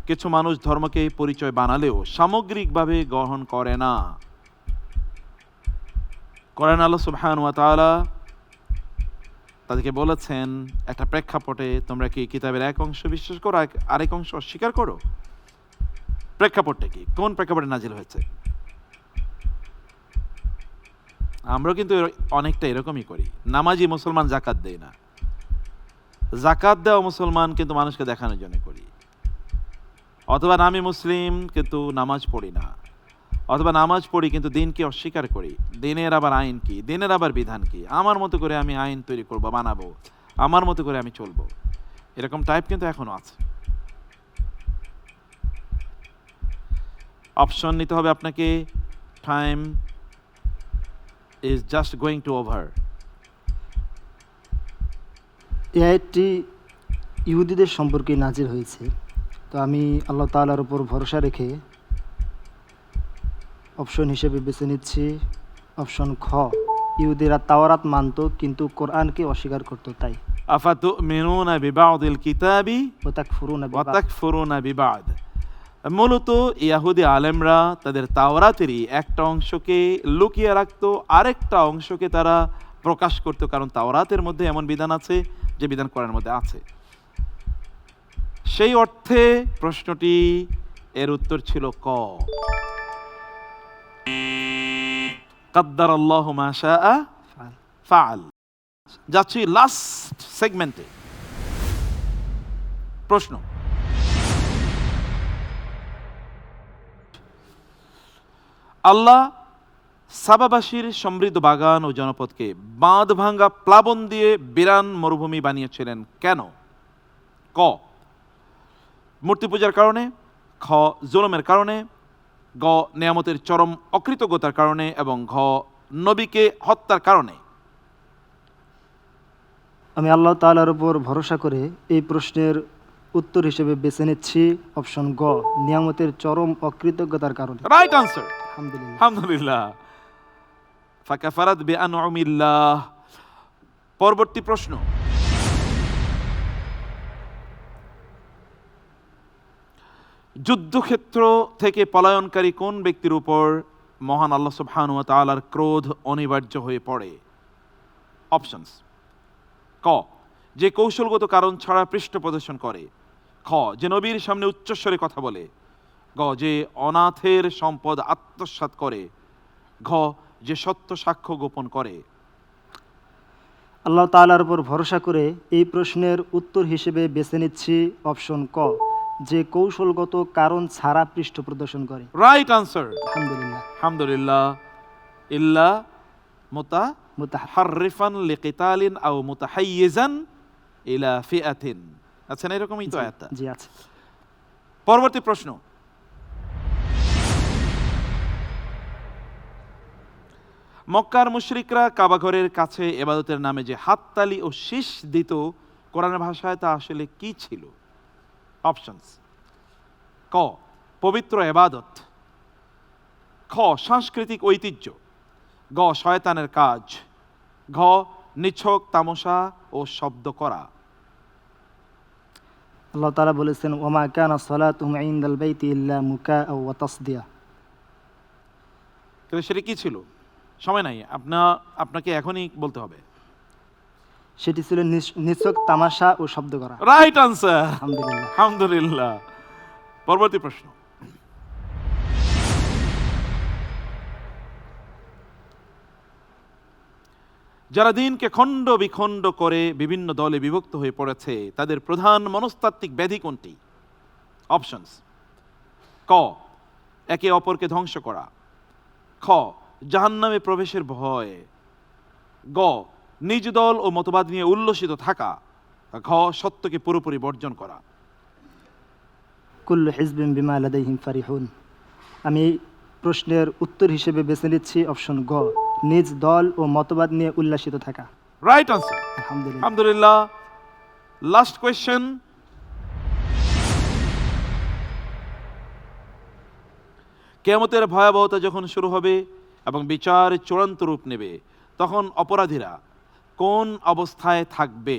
কিছু মানুষ ধর্মকে পরিচয় বানালেও সামগ্রিকভাবে গ্রহণ করে না। কোরআন আল্লাহ সুবহানাহু ওয়া তাআলা তাদেরকে বলেছেন একটা প্রেক্ষাপটে, তোমরা কি কিতাবের এক অংশ বিশ্বাস করো আরেক অংশ অস্বীকার করো? প্রেক্ষাপটটা কি? কোন প্রেক্ষাপটে নাজিল হয়েছে? আমরা কিন্তু অনেকটা এরকমই করি। নামাজি মুসলমান জাকাত দেয় না, জাকাত দেওয়া মুসলমান কিন্তু মানুষকে দেখানোর জন্য করি। অথবা আমি মুসলিম কিন্তু নামাজ পড়ি না, অথবা নামাজ পড়ি কিন্তু দিনকে অস্বীকার করি। দিনের আবার আইন কি, দিনের আবার বিধান কি, আমার মতো করে আমি আইন তৈরি করব, বানাবো, আমার মতো করে আমি চলবো, এরকম টাইপ কিন্তু এখনো আছে। অপশন নিতে হবে আপনাকে। Time is just going to over. এই আয়াতটি ইহুদিদের সম্পর্কে নাজিল হয়েছে। তো আমি আল্লাহ তাআলার উপর ভরসা রেখে অপশন হিসেবে বেছে নিচ্ছি অপশন খ, ইহুদিরা তাওরাত মানত কিন্তু কোরআনকে অস্বীকার করত, তাই। আফাতুমিনুনা বিবাদিল কিতাবি ওয়া তাকফুরুনা ওয়া তাকফুরুনা বিবাদ। মূলত ইহুদি আলেমরা তাদের তাওরাতেরই একটা অংশকে লুকিয়ে রাখতো, আরেকটা অংশকে তারা প্রকাশ করত, কারণ তাওরাতের মধ্যে এমন বিধান আছে যে বিধান কোরআনের মধ্যে আছে। সেই অর্থে প্রশ্নটি এর উত্তর ছিল ক, কাদ্দারাল্লাহু মা শাআ ফাআল। যাচ্ছি লাস্ট সেগমেন্টে। প্রশ্ন: আল্লাহ সাবাবাসীর সমৃদ্ধ বাগান ও জনপদকে বাঁধ ভাঙ্গা প্লাবন দিয়ে বিরান মরুভূমি বানিয়েছিলেন কেন? ক, মূর্তি পূজার কারণে। খ, জুলুমের কারণে। গ, নিয়ামতের চরম অকৃতজ্ঞতার কারণে। এবং ঘ, নবীকে হত্যার কারণে। আমি আল্লাহ তাআলার উপর ভরসা করে এই প্রশ্নের উত্তর হিসেবে বেছে নিচ্ছি অপশন গ, নিয়ামতের চরম অকৃতজ্ঞতার কারণে। Right answer. আলহামদুলিল্লাহ। আলহামদুলিল্লাহ। ফাকাফারাত বিআনউমিল্লাহ। পরবর্তী প্রশ্ন: যুদ্ধক্ষেত্র থেকে পলায়নকারী কোন ব্যক্তির উপর মহান আল্লাহ সুবহানাহু ওয়া তাআলার ক্রোধ অনিবার্য হয়ে পড়ে? অপশনস: ক, যে কৌশলগত কারণ ছাড়া পৃষ্ঠ প্রদর্শন করে। খ, যে নবীর সামনে উচ্চস্বরে কথা বলে। গ, যে অনাথের সম্পদ আত্মসাৎ করে। ঘ, যে সত্য সাক্ষ্য গোপন করে। আল্লাহ তাআলার উপর ভরসা করে এই প্রশ্নের উত্তর হিসেবে বেছে নিচ্ছি অপশন ক, যে কৌশলগত কারণ ছাড়া পৃষ্ঠ প্রদর্শন করে। Right answer. আলহামদুলিল্লাহ। আলহামদুলিল্লাহ। ইল্লা মুতাহাররিফান লিকিতালিন আও মুতাহাইয়িজান ইলা ফিআতিন। আচ্ছা, না এরকমই তো আয়াতটা? জি আছে। পরবর্তী প্রশ্ন: মক্কার মুশরিকরা কাবা ঘরের কাছে ইবাদতের নামে যে হাততালি ও শীষ দিত, কোরআনের ভাষায় তা আসলে কি ছিল? অপশনস: ক, পবিত্র ইবাদত। খ, সাংস্কৃতিক ঐতিহ্য। গ, শয়তানের কাজ। ঘ, নিছক তামাশা ও শব্দ করা। আল্লাহ তাআলা বলেছেন, ওমা কানা সালাতুহুম ইনদাল বাইতি ইল্লা মুকাআ ওয়া তাসদিয়া। তাহলে সেটা কি ছিল? সময় নাই, আপনাকে এখনই বলতে হবে। সেটি ছিল নিছক তামাশা ও শব্দ করা। Right answer. আলহামদুলিল্লাহ। আলহামদুলিল্লাহ। পরবর্তী প্রশ্ন: যারা দিনকে খণ্ড বিখণ্ড করে বিভিন্ন দলে বিভক্ত হয়ে পড়েছে, তাদের প্রধান মনস্তাত্ত্বিক ব্যাধি কোনটি? অপশনস: ক, একে অপরকে ধ্বংস করা। খ, জাহান্নামে প্রবেশের ভয়। গ, নিজ দল ও মতবাদ নিয়ে উল্লসিত থাকা। ঘ, সত্যকে পুরোপুরি বর্জন করা। কুল্লু হিজবিন বিমা লাদাইহিম ফারিহুন। আমি প্রশ্নের উত্তর হিসেবে বেছে নিচ্ছি অপশন গ, নিজ দল ও মতবাদ নিয়ে উল্লাসিত থাকা। Right answer. আলহামদুলিল্লাহ। আলহামদুলিল্লাহ। লাস্ট কোয়েশ্চেন, কিয়ামতের ভয়াবহতা যখন শুরু হবে এবং বিচার চূড়ান্ত রূপ নেবে, তখন অপরাধীরা কোন অবস্থায় থাকবে?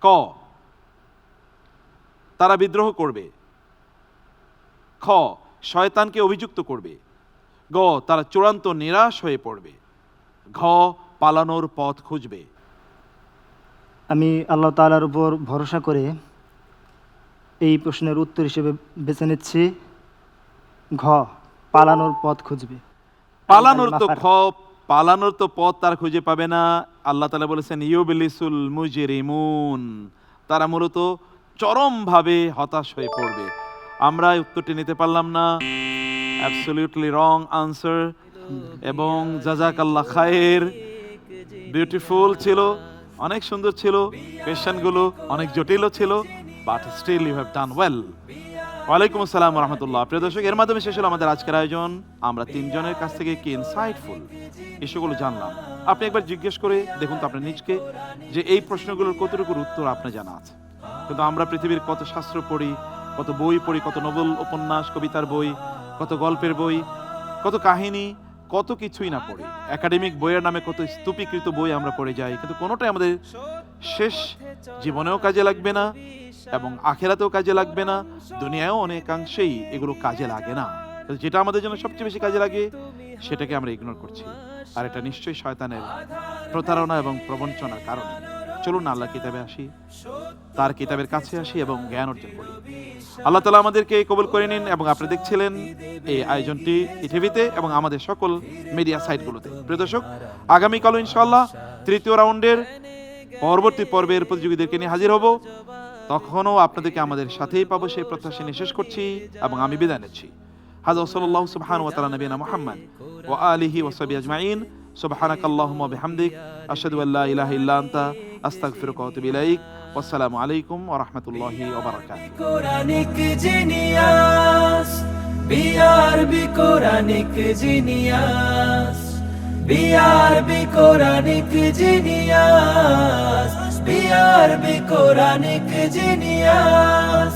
ক, তারা বিদ্রোহ করবে। খ, শয়তানকে অভিযুক্ত করবে। গ, তারা চূড়ান্ত নিরাশ হয়ে পড়বে। ঘ, পালানোর পথ খুঁজবে। আমি আল্লাহ তাআলার উপর ভরসা করে এই প্রশ্নের উত্তর হিসেবে বেছে নিচ্ছি ঘ, পালানোর পথ খুঁজবে। পালানোর তো পথ তার খুঁজে পাবে না। আল্লাহ তাআলা বলেছেন ইউবলিসুল মুজরিমুন, তারা মূলত চরমভাবে হতাশ হয়ে পড়বে। আমরা এই উত্তরটি নিতে পারলাম না, অ্যাবসলিউটলি রং আনসার। এবং জাযাকাল্লাহ খায়ের, বিউটিফুল ছিল, অনেক সুন্দর ছিল, কোয়েশ্চেনগুলো অনেক জটিলও ছিল, but still you have done well. ওয়ালাইকুম আসসালাম ওয়া রাহমাতুল্লাহ। প্রিয় দর্শক, এর মাধ্যমে শেষ হলো আমাদের আজকের আয়োজন। আমরা তিনজনের কাছ থেকে কি ইনসাইটফুল ইস্যুগুলো জানলাম। আপনি একবার জিজ্ঞেস করে দেখুন তো আপনার নিজকে যে এই প্রশ্নগুলোর কতটুকুর উত্তর আপনার জানা আছে। কিন্তু আমরা পৃথিবীর কত শাস্ত্র পড়ি, কত বই পড়ি, কত নোবেল উপন্যাস, কবিতার বই, কত গল্পের বই, কত কাহিনী, কত কিছুই না পড়ি। একাডেমিক বইয়ের নামে কত স্তূপীকৃত বই আমরা পড়ে যাই, কিন্তু কোনোটাই আমাদের শেষ জীবনেও কাজে লাগবে না এবং আখেরাতেও কাজে লাগবে না, দুনিয়ায়ও অনেকাংশেই এগুলো কাজে লাগে না। যেটা আমাদের জন্য সবচেয়ে বেশি কাজে লাগে সেটাকে আমরা ইগনোর করছি, আর এটা নিশ্চয়ই শয়তানের প্রতারণা এবং প্রবঞ্চনার কারণে। চলুন আল্লাহ কিতাবে আসি, তার কিতাবের কাছে আসি এবং জ্ঞান অর্জন করি। আল্লাহ তাআলা আমাদেরকে কবুল করে নিন। এবং আপনারা দেখছিলেন এই আয়োজনটি টিভিতে এবং আমাদের সকল মিডিয়া সাইটগুলোতে। প্রিয় দর্শক, আগামীকালও ইনশাআল্লাহ তৃতীয় রাউন্ডের পরবর্তী পর্বের প্রতিযোগীদেরকে নিয়ে হাজির হব। তখনও আপনাদেরকে আমাদের সাথেই পাবো সেই প্রত্যাশা নিয়ে শেষ করছি এবং আমি বিদায় নিচ্ছি। হাযা সাল্লাল্লাহু সুবহানাহু ওয়া তাআলা নবিয়ানা মুহাম্মদ ওয়া আলিহি ওয়া সাহবিহি আজমাইন। সুবহানাকাল্লাহুম্মা ওয়া বিহামদিক, আশহাদু আল্লা ইলাহা ইল্লা আনতা, আস্তাগফিরুকা ওয়া আতুবু ইলাইক। ওয়াসসালামু আলাইকুম ওয়া রাহমাতুল্লাহি ওয়া বারাকাতুহু। Quranic genius, BRB Quranic genius, BRB Quranic genius, BRB Quranic genius.